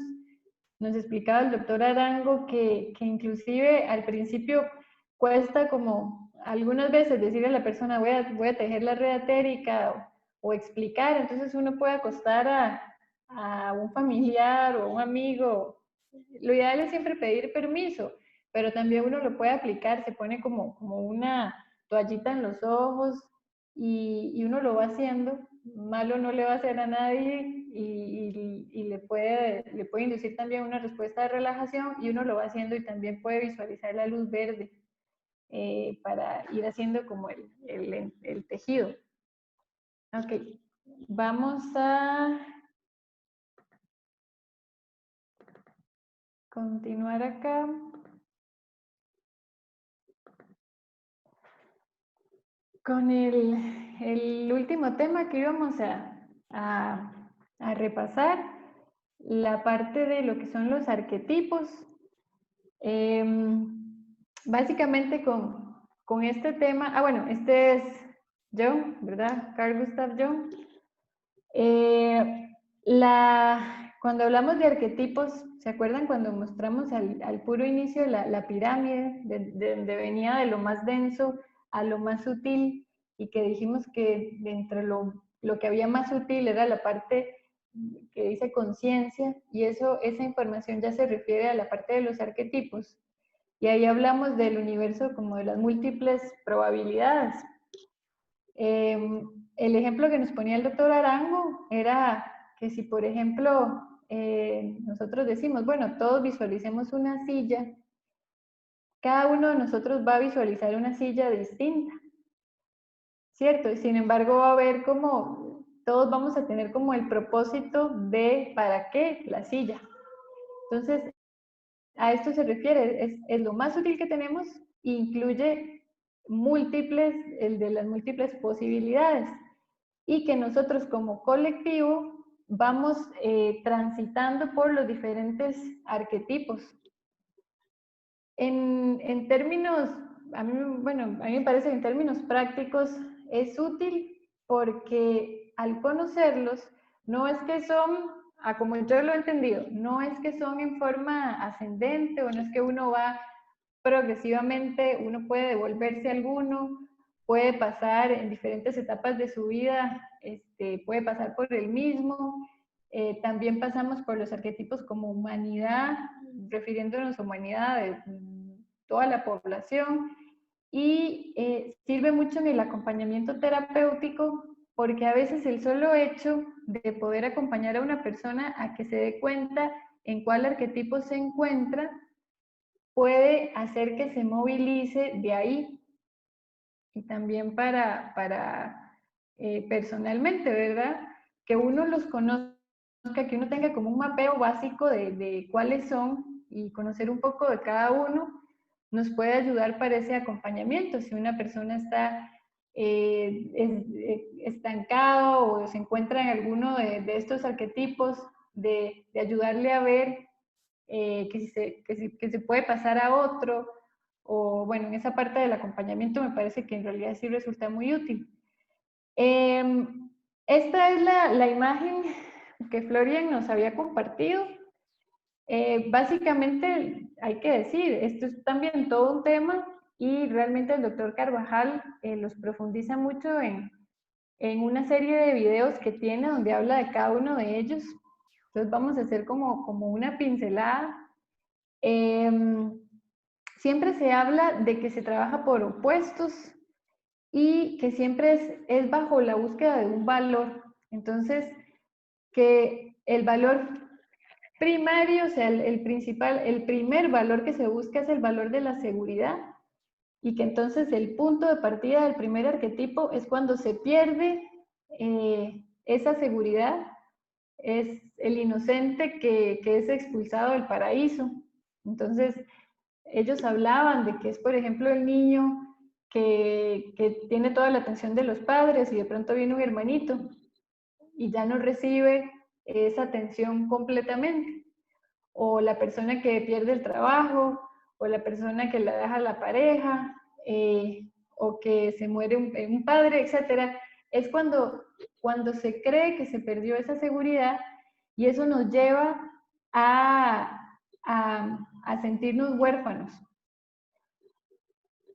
Nos explicaba el doctor Arango que inclusive al principio cuesta como algunas veces decirle a la persona voy a tejer la red etérica o explicar, entonces uno puede acostar a un familiar o un amigo. Lo ideal es siempre pedir permiso, pero también uno lo puede aplicar, se pone como una toallita en los ojos y uno lo va haciendo, malo no le va a hacer a nadie y le puede inducir también una respuesta de relajación y uno lo va haciendo y también puede visualizar la luz verde para ir haciendo como el tejido. Ok, vamos a continuar acá. Con el último tema que íbamos a repasar, la parte de lo que son los arquetipos. Básicamente con este tema, bueno, este es Jung, ¿verdad? Carl Gustav Jung. Cuando hablamos de arquetipos, ¿se acuerdan cuando mostramos al puro inicio la pirámide, de donde venía de lo más denso a lo más sutil, y que dijimos que entre lo que había más sutil era la parte que dice conciencia, y esa información ya se refiere a la parte de los arquetipos? Y ahí hablamos del universo como de las múltiples probabilidades. El ejemplo que nos ponía el doctor Arango era que si, por ejemplo, nosotros decimos, bueno, todos visualicemos una silla, cada uno de nosotros va a visualizar una silla distinta, ¿cierto? Y sin embargo va a haber como, todos vamos a tener como el propósito de ¿para qué la silla? Entonces, a esto se refiere, es lo más útil que tenemos, incluye múltiples, el de las múltiples posibilidades, y que nosotros como colectivo vamos transitando por los diferentes arquetipos. En términos, a mí me parece que en términos prácticos es útil porque al conocerlos, no es que son, como yo lo he entendido, no es que son en forma ascendente o no es que uno va progresivamente, uno puede devolverse a alguno, puede pasar en diferentes etapas de su vida, puede pasar por el mismo. También pasamos por los arquetipos como humanidad, refiriéndonos a humanidad de toda la población, y sirve mucho en el acompañamiento terapéutico porque a veces el solo hecho de poder acompañar a una persona a que se dé cuenta en cuál arquetipo se encuentra puede hacer que se movilice de ahí. Y también para personalmente, ¿verdad? Que uno los conozca, que uno tenga como un mapeo básico de cuáles son y conocer un poco de cada uno nos puede ayudar para ese acompañamiento. Si una persona está estancado o se encuentra en alguno de estos arquetipos, de ayudarle a ver que se puede pasar a otro, o bueno, en esa parte del acompañamiento me parece que en realidad sí resulta muy útil. Esta es la imagen que Florian nos había compartido. Básicamente hay que decir, esto es también todo un tema y realmente el doctor Carvajal los profundiza mucho en una serie de videos que tiene donde habla de cada uno de ellos. Entonces vamos a hacer como una pincelada. Siempre se habla de que se trabaja por opuestos y que siempre es bajo la búsqueda de un valor. Entonces, que el valor primario, o sea, el primer valor que se busca es el valor de la seguridad, y que entonces el punto de partida del primer arquetipo es cuando se pierde esa seguridad, es el inocente que es expulsado del paraíso. Entonces, ellos hablaban de que es, por ejemplo, el niño que tiene toda la atención de los padres y de pronto viene un hermanito y ya no recibe esa atención completamente. O la persona que pierde el trabajo, o la persona que la deja la pareja, o que se muere un padre, etc. Es cuando se cree que se perdió esa seguridad, y eso nos lleva a sentirnos huérfanos.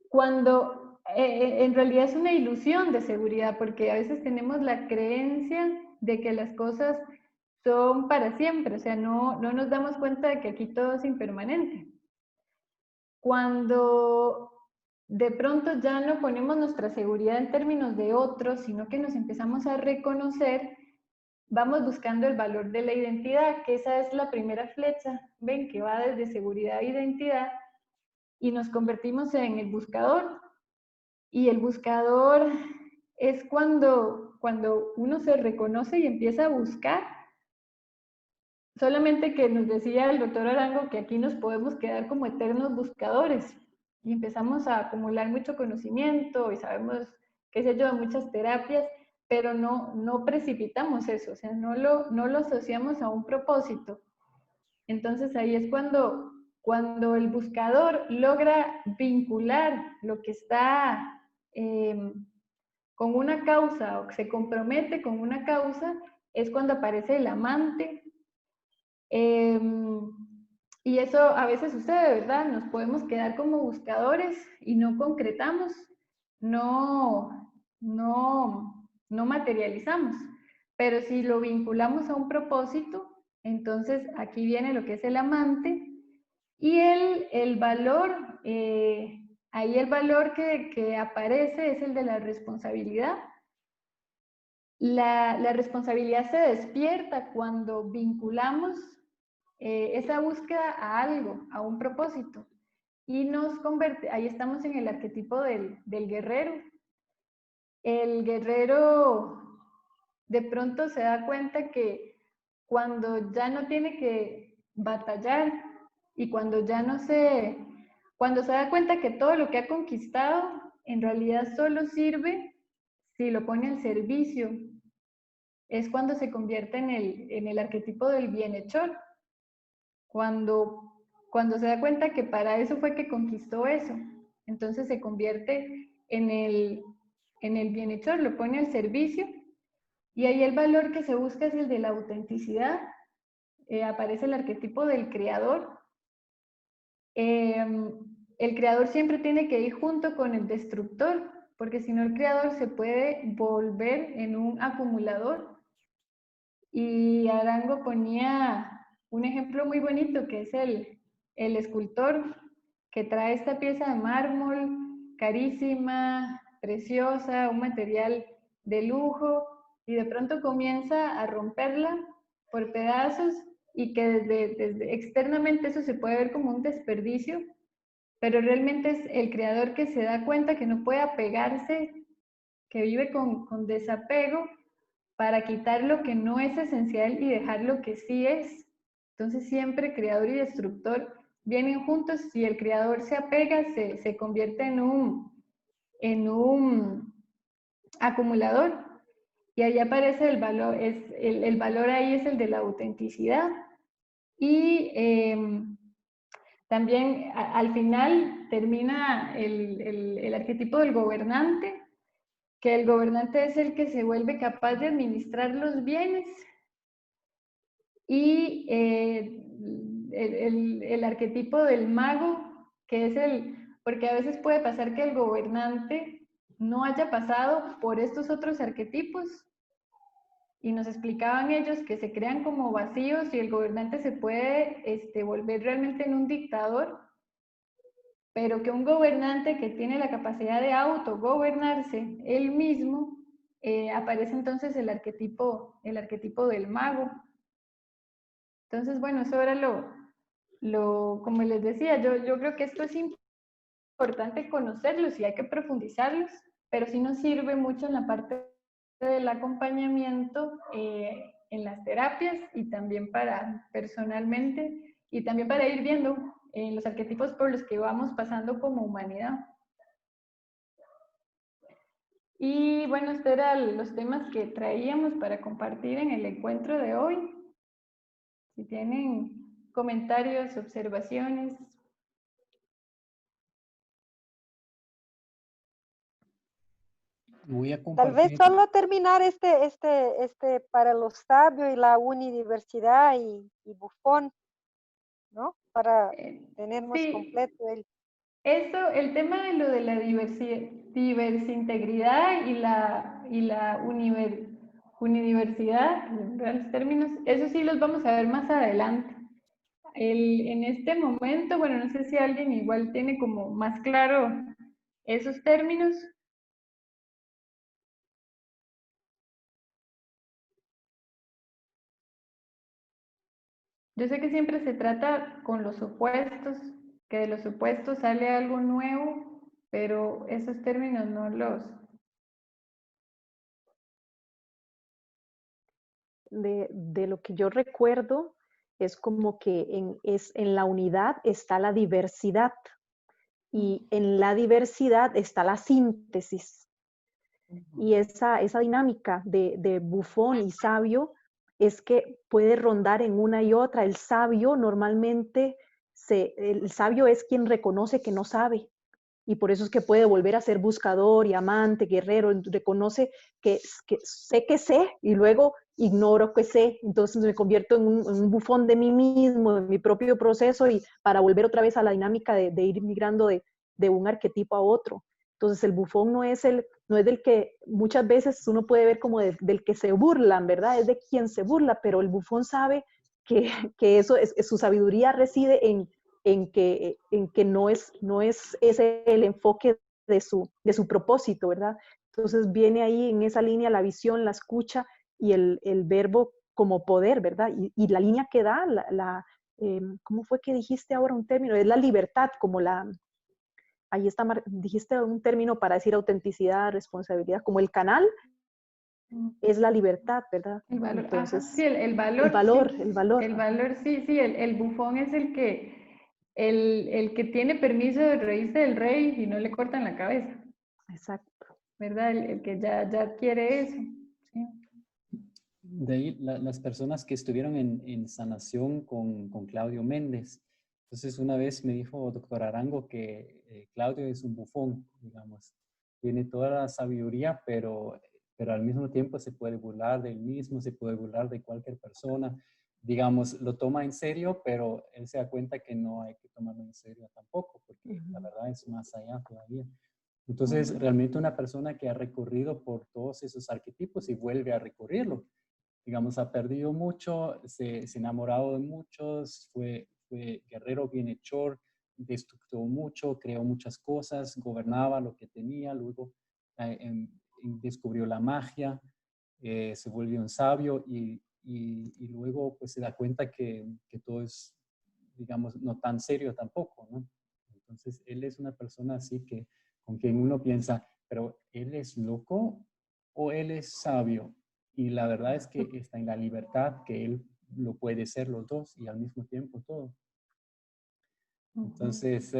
Cuando en realidad es una ilusión de seguridad, porque a veces tenemos la creencia de que las cosas son para siempre, o sea, no nos damos cuenta de que aquí todo es impermanente. Cuando de pronto ya no ponemos nuestra seguridad en términos de otros, sino que nos empezamos a reconocer, vamos buscando el valor de la identidad, que esa es la primera flecha, ven, que va desde seguridad a identidad, y nos convertimos en el buscador. Y el buscador es cuando uno se reconoce y empieza a buscar. Solamente que nos decía el doctor Arango que aquí nos podemos quedar como eternos buscadores y empezamos a acumular mucho conocimiento y sabemos, qué sé yo, de muchas terapias, pero no precipitamos eso, o sea, no lo asociamos a un propósito. Entonces ahí es cuando el buscador logra vincular lo que está con una causa o se compromete con una causa, es cuando aparece el amante. Y eso a veces sucede, ¿verdad? Nos podemos quedar como buscadores y no concretamos, no materializamos. Pero si lo vinculamos a un propósito, entonces aquí viene lo que es el amante, y el valor, ahí el valor que aparece es el de la responsabilidad. La responsabilidad se despierta cuando vinculamos esa búsqueda a algo, a un propósito, y nos convierte, ahí estamos en el arquetipo del guerrero. El guerrero de pronto se da cuenta que cuando ya no tiene que batallar y cuando se da cuenta que todo lo que ha conquistado en realidad solo sirve si lo pone al servicio, es cuando se convierte en el arquetipo del bienhechor. Cuando se da cuenta que para eso fue que conquistó eso, entonces se convierte en el bienhechor, lo pone al servicio, y ahí el valor que se busca es el de la autenticidad. Aparece el arquetipo del creador. El creador siempre tiene que ir junto con el destructor, porque si no el creador se puede volver en un acumulador. Y Arango ponía un ejemplo muy bonito, que es el escultor que trae esta pieza de mármol carísima, preciosa, un material de lujo, y de pronto comienza a romperla por pedazos, y que desde externamente eso se puede ver como un desperdicio, pero realmente es el creador que se da cuenta que no puede apegarse, que vive con desapego, para quitar lo que no es esencial y dejar lo que sí es. Entonces siempre creador y destructor vienen juntos, si el creador se apega, se convierte en un acumulador. Y ahí aparece el valor, el valor ahí es el de la autenticidad. Y también al final termina el arquetipo del gobernante, que el gobernante es el que se vuelve capaz de administrar los bienes. Y el arquetipo del mago, que es porque a veces puede pasar que el gobernante no haya pasado por estos otros arquetipos, y nos explicaban ellos que se crean como vacíos y el gobernante se puede volver realmente en un dictador, pero que un gobernante que tiene la capacidad de autogobernarse él mismo, aparece entonces el arquetipo del mago. Entonces, bueno, eso era como les decía, yo creo que esto es importante conocerlos y hay que profundizarlos, pero sí nos sirve mucho en la parte del acompañamiento, en las terapias y también personalmente, y también para ir viendo los arquetipos por los que vamos pasando como humanidad. Y bueno, estos eran los temas que traíamos para compartir en el encuentro de hoy. Si tienen comentarios, observaciones. Voy a Tal compartir. vez solo terminar para los sabios y la unidiversidad y Buffon, ¿no? Para tenernos Sí. completo El tema de lo de la diversintegridad y la unidiversidad, en reales términos, eso sí los vamos a ver más adelante. En este momento, bueno, no sé si alguien igual tiene como más claro esos términos. Yo sé que siempre se trata con los opuestos, que de los opuestos sale algo nuevo, pero esos términos no los... De lo que yo recuerdo, es como que en la unidad está la diversidad y en la diversidad está la síntesis. Y esa dinámica de Buffon y sabio es que puede rondar en una y otra. El sabio normalmente, el sabio es quien reconoce que no sabe. Y por eso es que puede volver a ser buscador y amante, guerrero, reconoce que sé, y luego ignoro que sé, entonces me convierto en un bufón de mí mismo, de mi propio proceso, y para volver otra vez a la dinámica de ir migrando de un arquetipo a otro. Entonces el bufón no es del que muchas veces uno puede ver como del que se burlan, ¿verdad? Es de quien se burla, pero el bufón sabe que eso su sabiduría reside en que no es ese el enfoque de su propósito, ¿verdad? Entonces viene ahí en esa línea la visión, la escucha y el verbo como poder, ¿verdad? Y la línea que da, ¿cómo fue que dijiste ahora un término? Es la libertad, ahí está, dijiste un término para decir autenticidad, responsabilidad, como el canal es la libertad, ¿verdad? El valor, entonces, sí, el valor. El valor. El valor, sí, el bufón es el que tiene permiso de reírse del rey y no le cortan la cabeza. Exacto. ¿Verdad? El que ya quiere eso. Sí. De ahí las personas que estuvieron en sanación con Claudio Méndez. Entonces una vez me dijo doctor Arango que Claudio es un bufón, digamos. Tiene toda la sabiduría, pero al mismo tiempo se puede burlar de él mismo, se puede burlar de cualquier persona. Digamos, lo toma en serio, pero él se da cuenta que no hay que tomarlo en serio tampoco, porque la verdad es más allá todavía. Entonces, realmente una persona que ha recorrido por todos esos arquetipos y vuelve a recorrerlo, digamos, ha perdido mucho, se ha enamorado de muchos, fue guerrero, bienhechor, destruyó mucho, creó muchas cosas, gobernaba lo que tenía, luego descubrió la magia, se volvió un sabio y luego pues se da cuenta que todo es, digamos, no tan serio tampoco, ¿no? Entonces, él es una persona así que con quien uno piensa, pero ¿él es loco o él es sabio? Y la verdad es que está en la libertad que él lo puede ser los dos y al mismo tiempo todo. Entonces,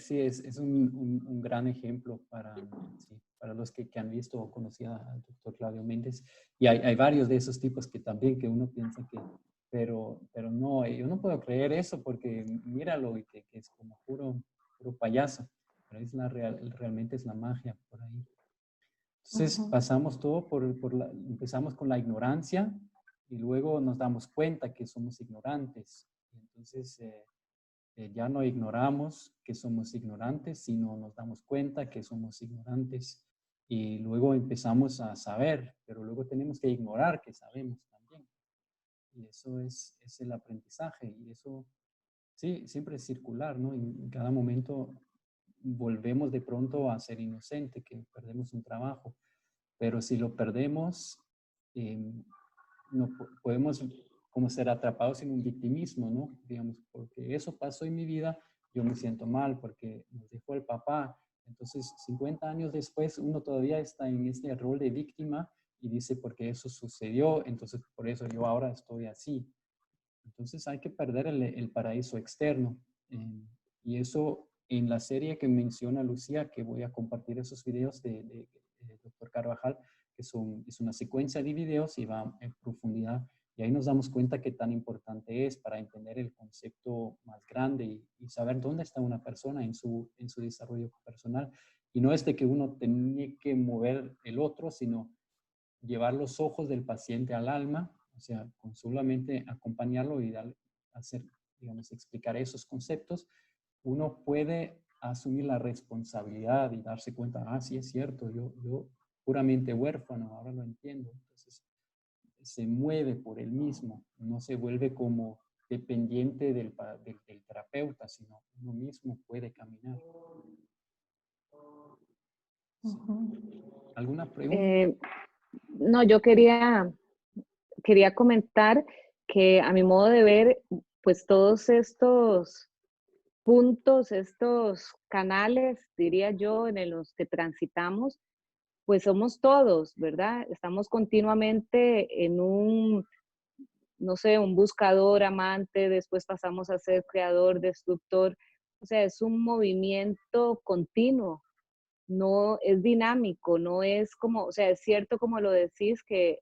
sí, es un gran ejemplo para, sí, para los que han visto o conocido al doctor Claudio Méndez. Y hay varios de esos tipos que también que uno piensa que, pero no, yo no puedo creer eso porque míralo y que es como puro payaso. Pero es realmente es la magia por ahí. Entonces pasamos todo empezamos con la ignorancia y luego nos damos cuenta que somos ignorantes. Entonces ya no ignoramos que somos ignorantes, sino nos damos cuenta que somos ignorantes y luego empezamos a saber, pero luego tenemos que ignorar que sabemos también. Y eso es el aprendizaje y eso, sí, siempre es circular, ¿no? En cada momento volvemos de pronto a ser inocente, que perdemos un trabajo, pero si lo perdemos, no podemos como ser atrapados en un victimismo, ¿no? Digamos, porque eso pasó en mi vida, yo me siento mal porque nos dejó el papá. Entonces, 50 años después, uno todavía está en este rol de víctima y dice, porque eso sucedió, entonces por eso yo ahora estoy así. Entonces hay que perder el paraíso externo. Y eso en la serie que menciona Lucía, que voy a compartir esos videos de Dr. Carvajal, que es una secuencia de videos y va en profundidad. Y ahí nos damos cuenta qué tan importante es para entender el concepto más grande y saber dónde está una persona en su desarrollo personal. Y no es de que uno tiene que mover el otro, sino llevar los ojos del paciente al alma, o sea, con solamente acompañarlo y hacer, digamos, explicar esos conceptos, uno puede asumir la responsabilidad y darse cuenta, ah, sí es cierto, yo puramente huérfano, ahora lo entiendo. Entonces, se mueve por él mismo, no se vuelve como dependiente del terapeuta, sino uno mismo puede caminar. Sí. ¿Alguna pregunta? No, yo quería comentar que a mi modo de ver, pues todos estos puntos, estos canales, diría yo, en los que transitamos, pues somos todos, ¿verdad? Estamos continuamente en un, no sé, un buscador, amante, después pasamos a ser creador, destructor. O sea, es un movimiento continuo, no es dinámico, no es como, o sea, es cierto como lo decís que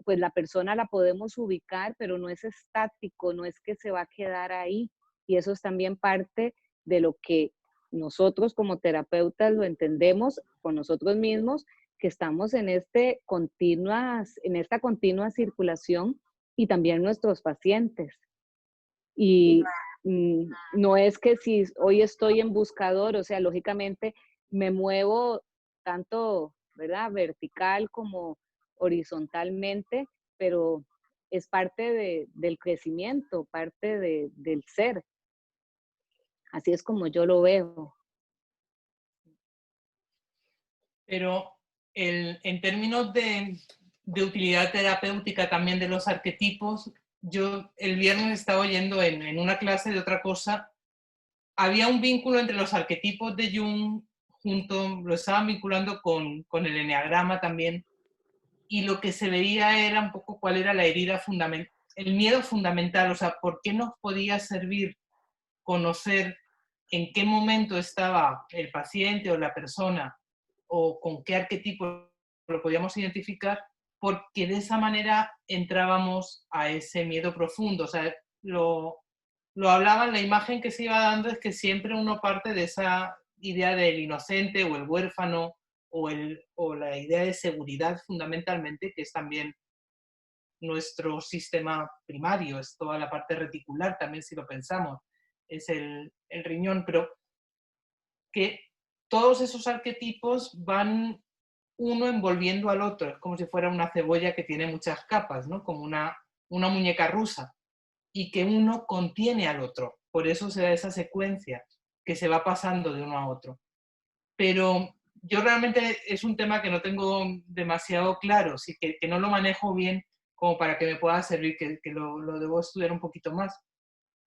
pues la persona la podemos ubicar, pero no es estático, no es que se va a quedar ahí. Y eso es también parte de lo que nosotros como terapeutas lo entendemos con nosotros mismos, que estamos en esta continua circulación y también nuestros pacientes. Y no es que si hoy estoy en buscador, o sea, lógicamente me muevo tanto, ¿verdad? Vertical como horizontalmente, pero es parte del crecimiento, parte del ser. Así es como yo lo veo. Pero en términos de utilidad terapéutica también de los arquetipos, yo el viernes estaba oyendo en una clase de otra cosa, había un vínculo entre los arquetipos de Jung, lo estaban vinculando con el eneagrama también, y lo que se veía era un poco cuál era la herida fundamental, el miedo fundamental, o sea, por qué nos podía servir conocer en qué momento estaba el paciente o la persona o con qué arquetipo lo podíamos identificar, porque de esa manera entrábamos a ese miedo profundo. O sea, lo hablaban, la imagen que se iba dando es que siempre uno parte de esa idea del inocente o el huérfano o la idea de seguridad fundamentalmente, que es también nuestro sistema primario, es toda la parte reticular también si lo pensamos, es el riñón, pero que todos esos arquetipos van uno envolviendo al otro, es como si fuera una cebolla que tiene muchas capas, ¿no? Como una muñeca rusa, y que uno contiene al otro, por eso se da esa secuencia que se va pasando de uno a otro. Pero yo realmente es un tema que no tengo demasiado claro, sí, que no lo manejo bien como para que me pueda servir, que lo debo estudiar un poquito más.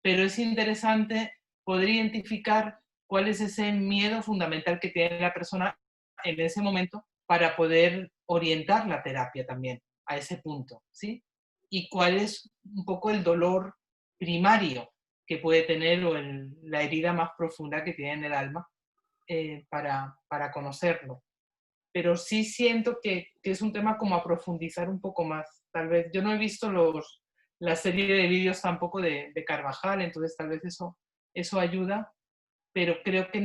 Pero es interesante poder identificar cuál es ese miedo fundamental que tiene la persona en ese momento para poder orientar la terapia también a ese punto, ¿sí? Y cuál es un poco el dolor primario que puede tener o en la herida más profunda que tiene en el alma para conocerlo. Pero sí siento que es un tema como a profundizar un poco más. Tal vez, yo no he visto la serie de vídeos tampoco de Carvajal, entonces tal vez eso ayuda, pero creo que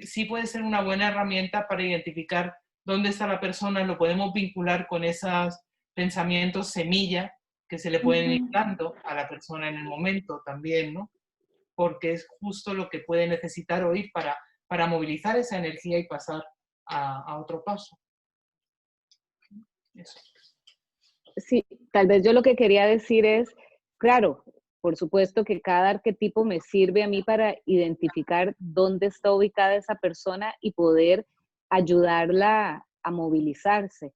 sí puede ser una buena herramienta para identificar dónde está la persona, lo podemos vincular con esos pensamientos semilla que se le pueden ir dando a la persona en el momento también, ¿no? Porque es justo lo que puede necesitar oír para movilizar esa energía y pasar a otro paso. Eso. Sí, tal vez yo lo que quería decir es, claro, por supuesto que cada arquetipo me sirve a mí para identificar dónde está ubicada esa persona y poder ayudarla a movilizarse.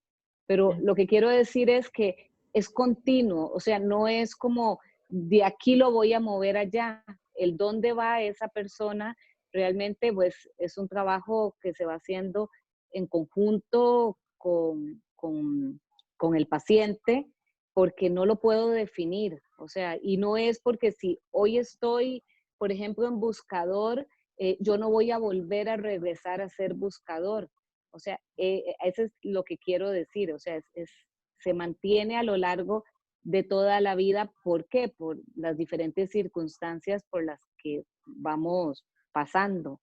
Pero lo que quiero decir es que es continuo, o sea, no es como de aquí lo voy a mover allá. El dónde va esa persona realmente pues es un trabajo que se va haciendo en conjunto con el paciente, porque no lo puedo definir. O sea, y no es porque si hoy estoy, por ejemplo, en buscador, yo no voy a volver a regresar a ser buscador. O sea, eso es lo que quiero decir. O sea, se mantiene a lo largo de toda la vida. ¿Por qué? Por las diferentes circunstancias por las que vamos pasando.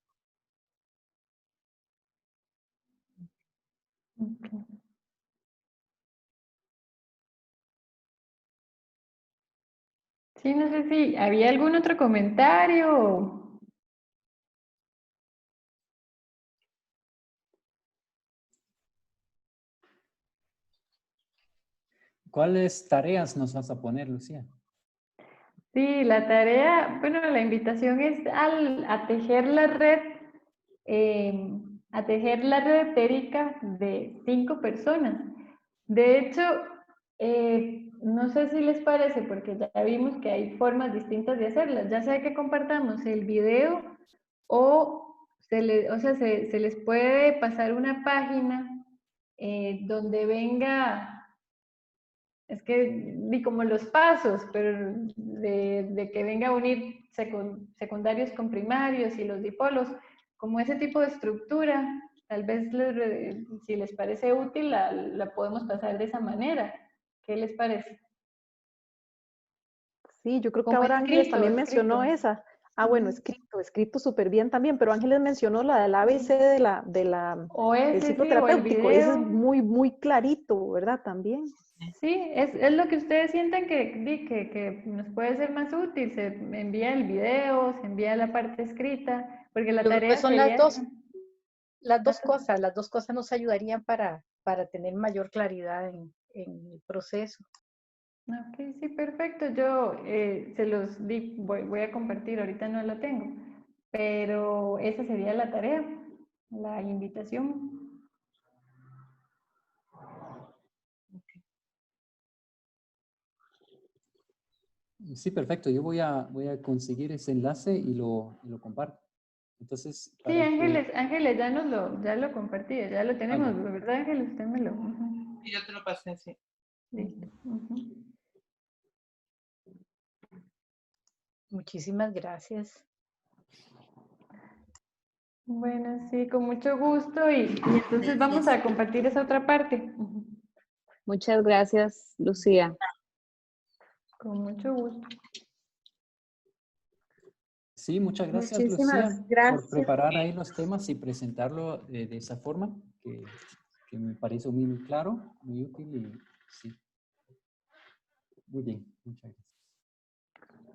Okay. Sí, no sé si había algún otro comentario. ¿Cuáles tareas nos vas a poner, Lucía? Sí, la tarea, bueno, la invitación es a tejer la red, a tejer la red etérica de 5 personas. De hecho, no sé si les parece, porque ya vimos que hay formas distintas de hacerlas, ya sea que compartamos el video o se les puede pasar una página donde venga, es que di como los pasos, pero de que venga a unir secundarios con primarios y los dipolos, como ese tipo de estructura, tal vez si les parece útil, la podemos pasar de esa manera. ¿Qué les parece? Sí, yo creo que Como ahora Ángeles también mencionó escrito. esa. Ah, bueno, escrito súper bien también, pero Ángeles mencionó la del ABC O del ese ciclo sí, o el terapéutico. Ese es video. muy clarito, ¿verdad? También. Sí, es lo que ustedes sientan que nos puede ser más útil. Se envía el video, se envía la parte escrita, porque la Yo creo que tarea son sería... las dos cosas nos ayudarían para tener mayor claridad en el proceso. Ok, sí, perfecto. Yo se los di, voy a compartir, ahorita no lo tengo, pero esa sería la tarea, la invitación. Sí, perfecto. Yo voy a conseguir ese enlace y lo comparto. Entonces, Sí, para que... Ángeles, ya lo compartí, ya lo tenemos, ya. ¿verdad, Ángeles? Usted Y yo te lo pasé, sí. Listo. Muchísimas gracias. Bueno, sí, con mucho gusto y entonces vamos a compartir esa otra parte. Muchas gracias, Lucía. Con mucho gusto. Sí, muchas gracias, Muchísimas Lucía, gracias. por preparar ahí los temas y presentarlo de esa forma, que me pareció muy claro, muy útil y sí. Muy bien, muchas gracias.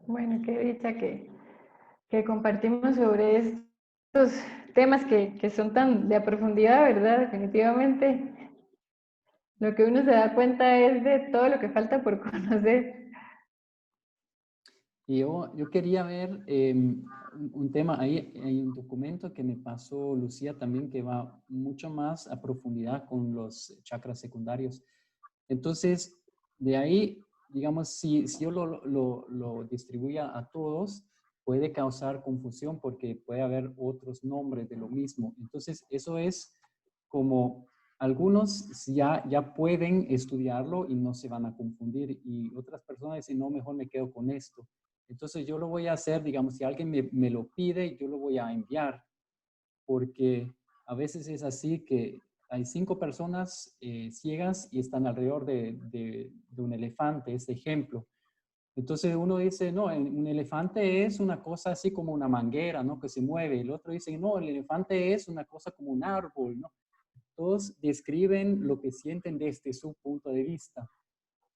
Bueno, qué dicha que compartimos sobre estos temas que son tan de profundidad, ¿verdad? Definitivamente. Lo que uno se da cuenta es de todo lo que falta por conocer. Y yo quería ver un tema, ahí hay un documento que me pasó Lucía también que va mucho más a profundidad con los chakras secundarios. Entonces, de ahí, digamos, si yo lo distribuya a todos, puede causar confusión porque puede haber otros nombres de lo mismo. Entonces, eso es como algunos ya pueden estudiarlo y no se van a confundir y otras personas dicen, no, mejor me quedo con esto. Entonces yo lo voy a hacer, digamos, si alguien me lo pide, yo lo voy a enviar, porque a veces es así que hay 5 personas ciegas y están alrededor de un elefante, este ejemplo. Entonces uno dice, no, un elefante es una cosa así como una manguera, ¿no? Que se mueve. El otro dice, no, el elefante es una cosa como un árbol, ¿no? Todos describen lo que sienten desde su punto de vista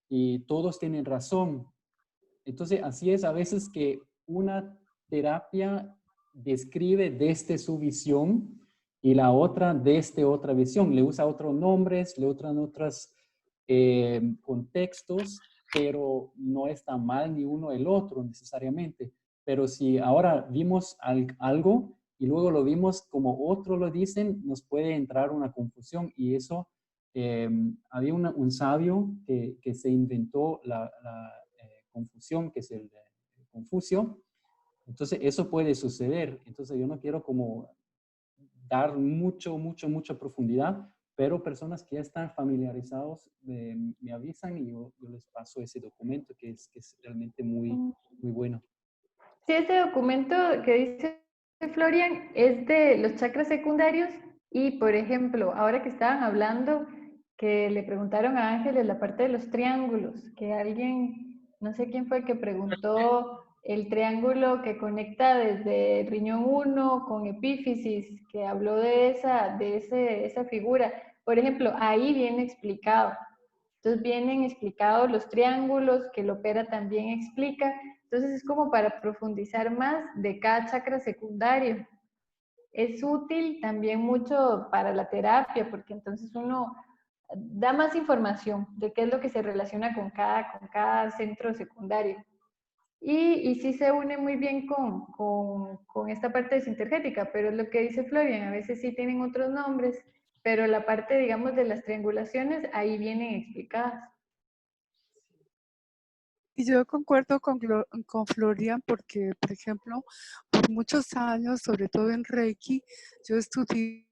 y todos tienen razón. Entonces, así es a veces que una terapia describe desde su visión y la otra desde otra visión. Le usa otros nombres, le usan otros contextos, pero no está mal ni uno el otro necesariamente. Pero si ahora vimos algo y luego lo vimos como otros lo dicen, nos puede entrar una confusión y eso, había un sabio que se inventó la confusión, que es el Confucio. Entonces, eso puede suceder. Entonces, yo no quiero como dar mucha profundidad, pero personas que ya están familiarizados me avisan y yo les paso ese documento que es realmente muy bueno. Sí, este documento que dice Florian es de los chakras secundarios y, por ejemplo, ahora que estaban hablando, que le preguntaron a Ángeles la parte de los triángulos, que alguien, no sé quién fue, que preguntó el triángulo que conecta desde riñón 1 con epífisis, que habló de esa figura. Por ejemplo, ahí viene explicado. Entonces vienen explicados los triángulos, que el Opera también explica. Entonces es como para profundizar más de cada chakra secundario. Es útil también mucho para la terapia, porque entonces uno da más información de qué es lo que se relaciona con cada centro secundario. Y sí se une muy bien con esta parte desintergética, pero es lo que dice Florian, a veces sí tienen otros nombres, pero la parte, digamos, de las triangulaciones, ahí vienen explicadas. Y yo concuerdo con Florian porque, por ejemplo, por muchos años, sobre todo en Reiki, yo estudié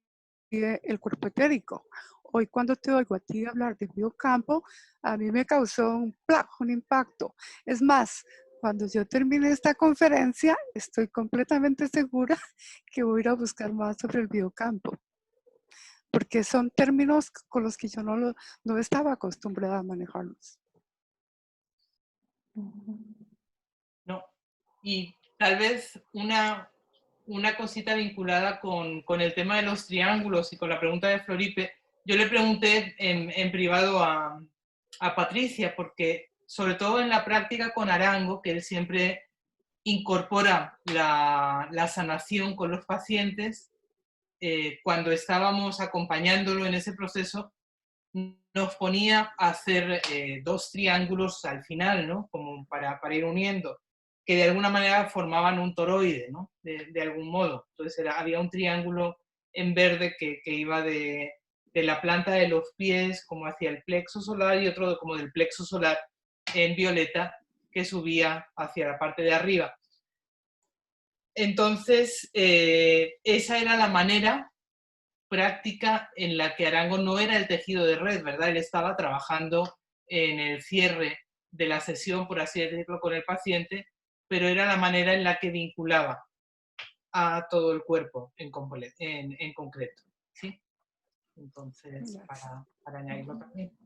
el cuerpo etérico. Hoy cuando te oigo a ti hablar de biocampo, a mí me causó un impacto. Es más, cuando yo termine esta conferencia, estoy completamente segura que voy a ir a buscar más sobre el biocampo, porque son términos con los que yo no estaba acostumbrada a manejarlos. No. Y tal vez una cosita vinculada con el tema de los triángulos y con la pregunta de Floripe. Yo le pregunté en privado a Patricia, porque sobre todo en la práctica con Arango, que él siempre incorpora la sanación con los pacientes, cuando estábamos acompañándolo en ese proceso, nos ponía a hacer 2 triángulos al final, ¿no? Como para ir uniendo, que de alguna manera formaban un toroide, ¿no? De algún modo. Entonces había un triángulo en verde que iba de la planta de los pies como hacia el plexo solar y otro como del plexo solar en violeta que subía hacia la parte de arriba. Entonces, esa era la manera práctica en la que Arango no era el tejido de red, ¿verdad? Él estaba trabajando en el cierre de la sesión, por así decirlo, con el paciente, pero era la manera en la que vinculaba a todo el cuerpo en concreto, ¿sí? Entonces, para añadirlo también.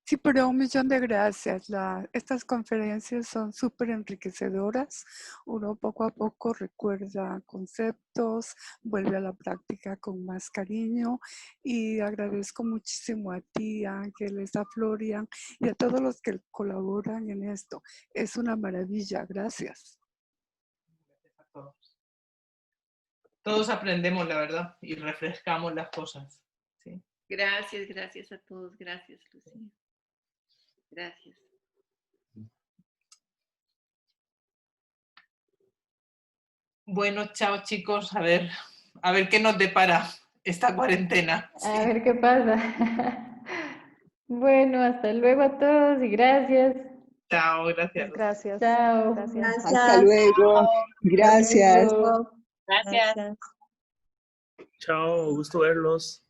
Sí, pero 1.000.000 de gracias. Estas conferencias son súper enriquecedoras. Uno poco a poco recuerda conceptos, vuelve a la práctica con más cariño y agradezco muchísimo a ti, Ángeles, a Florian y a todos los que colaboran en esto. Es una maravilla. Gracias. Gracias a todos. Todos aprendemos, la verdad, y refrescamos las cosas. ¿Sí? Gracias a todos. Gracias, Lucía. Gracias. Bueno, chao chicos, a ver qué nos depara esta cuarentena. A ver qué pasa. Bueno, hasta luego a todos y gracias. Chao, gracias. Gracias. Chao. Gracias. Hasta luego. Gracias. Gracias. Chao, gusto verlos.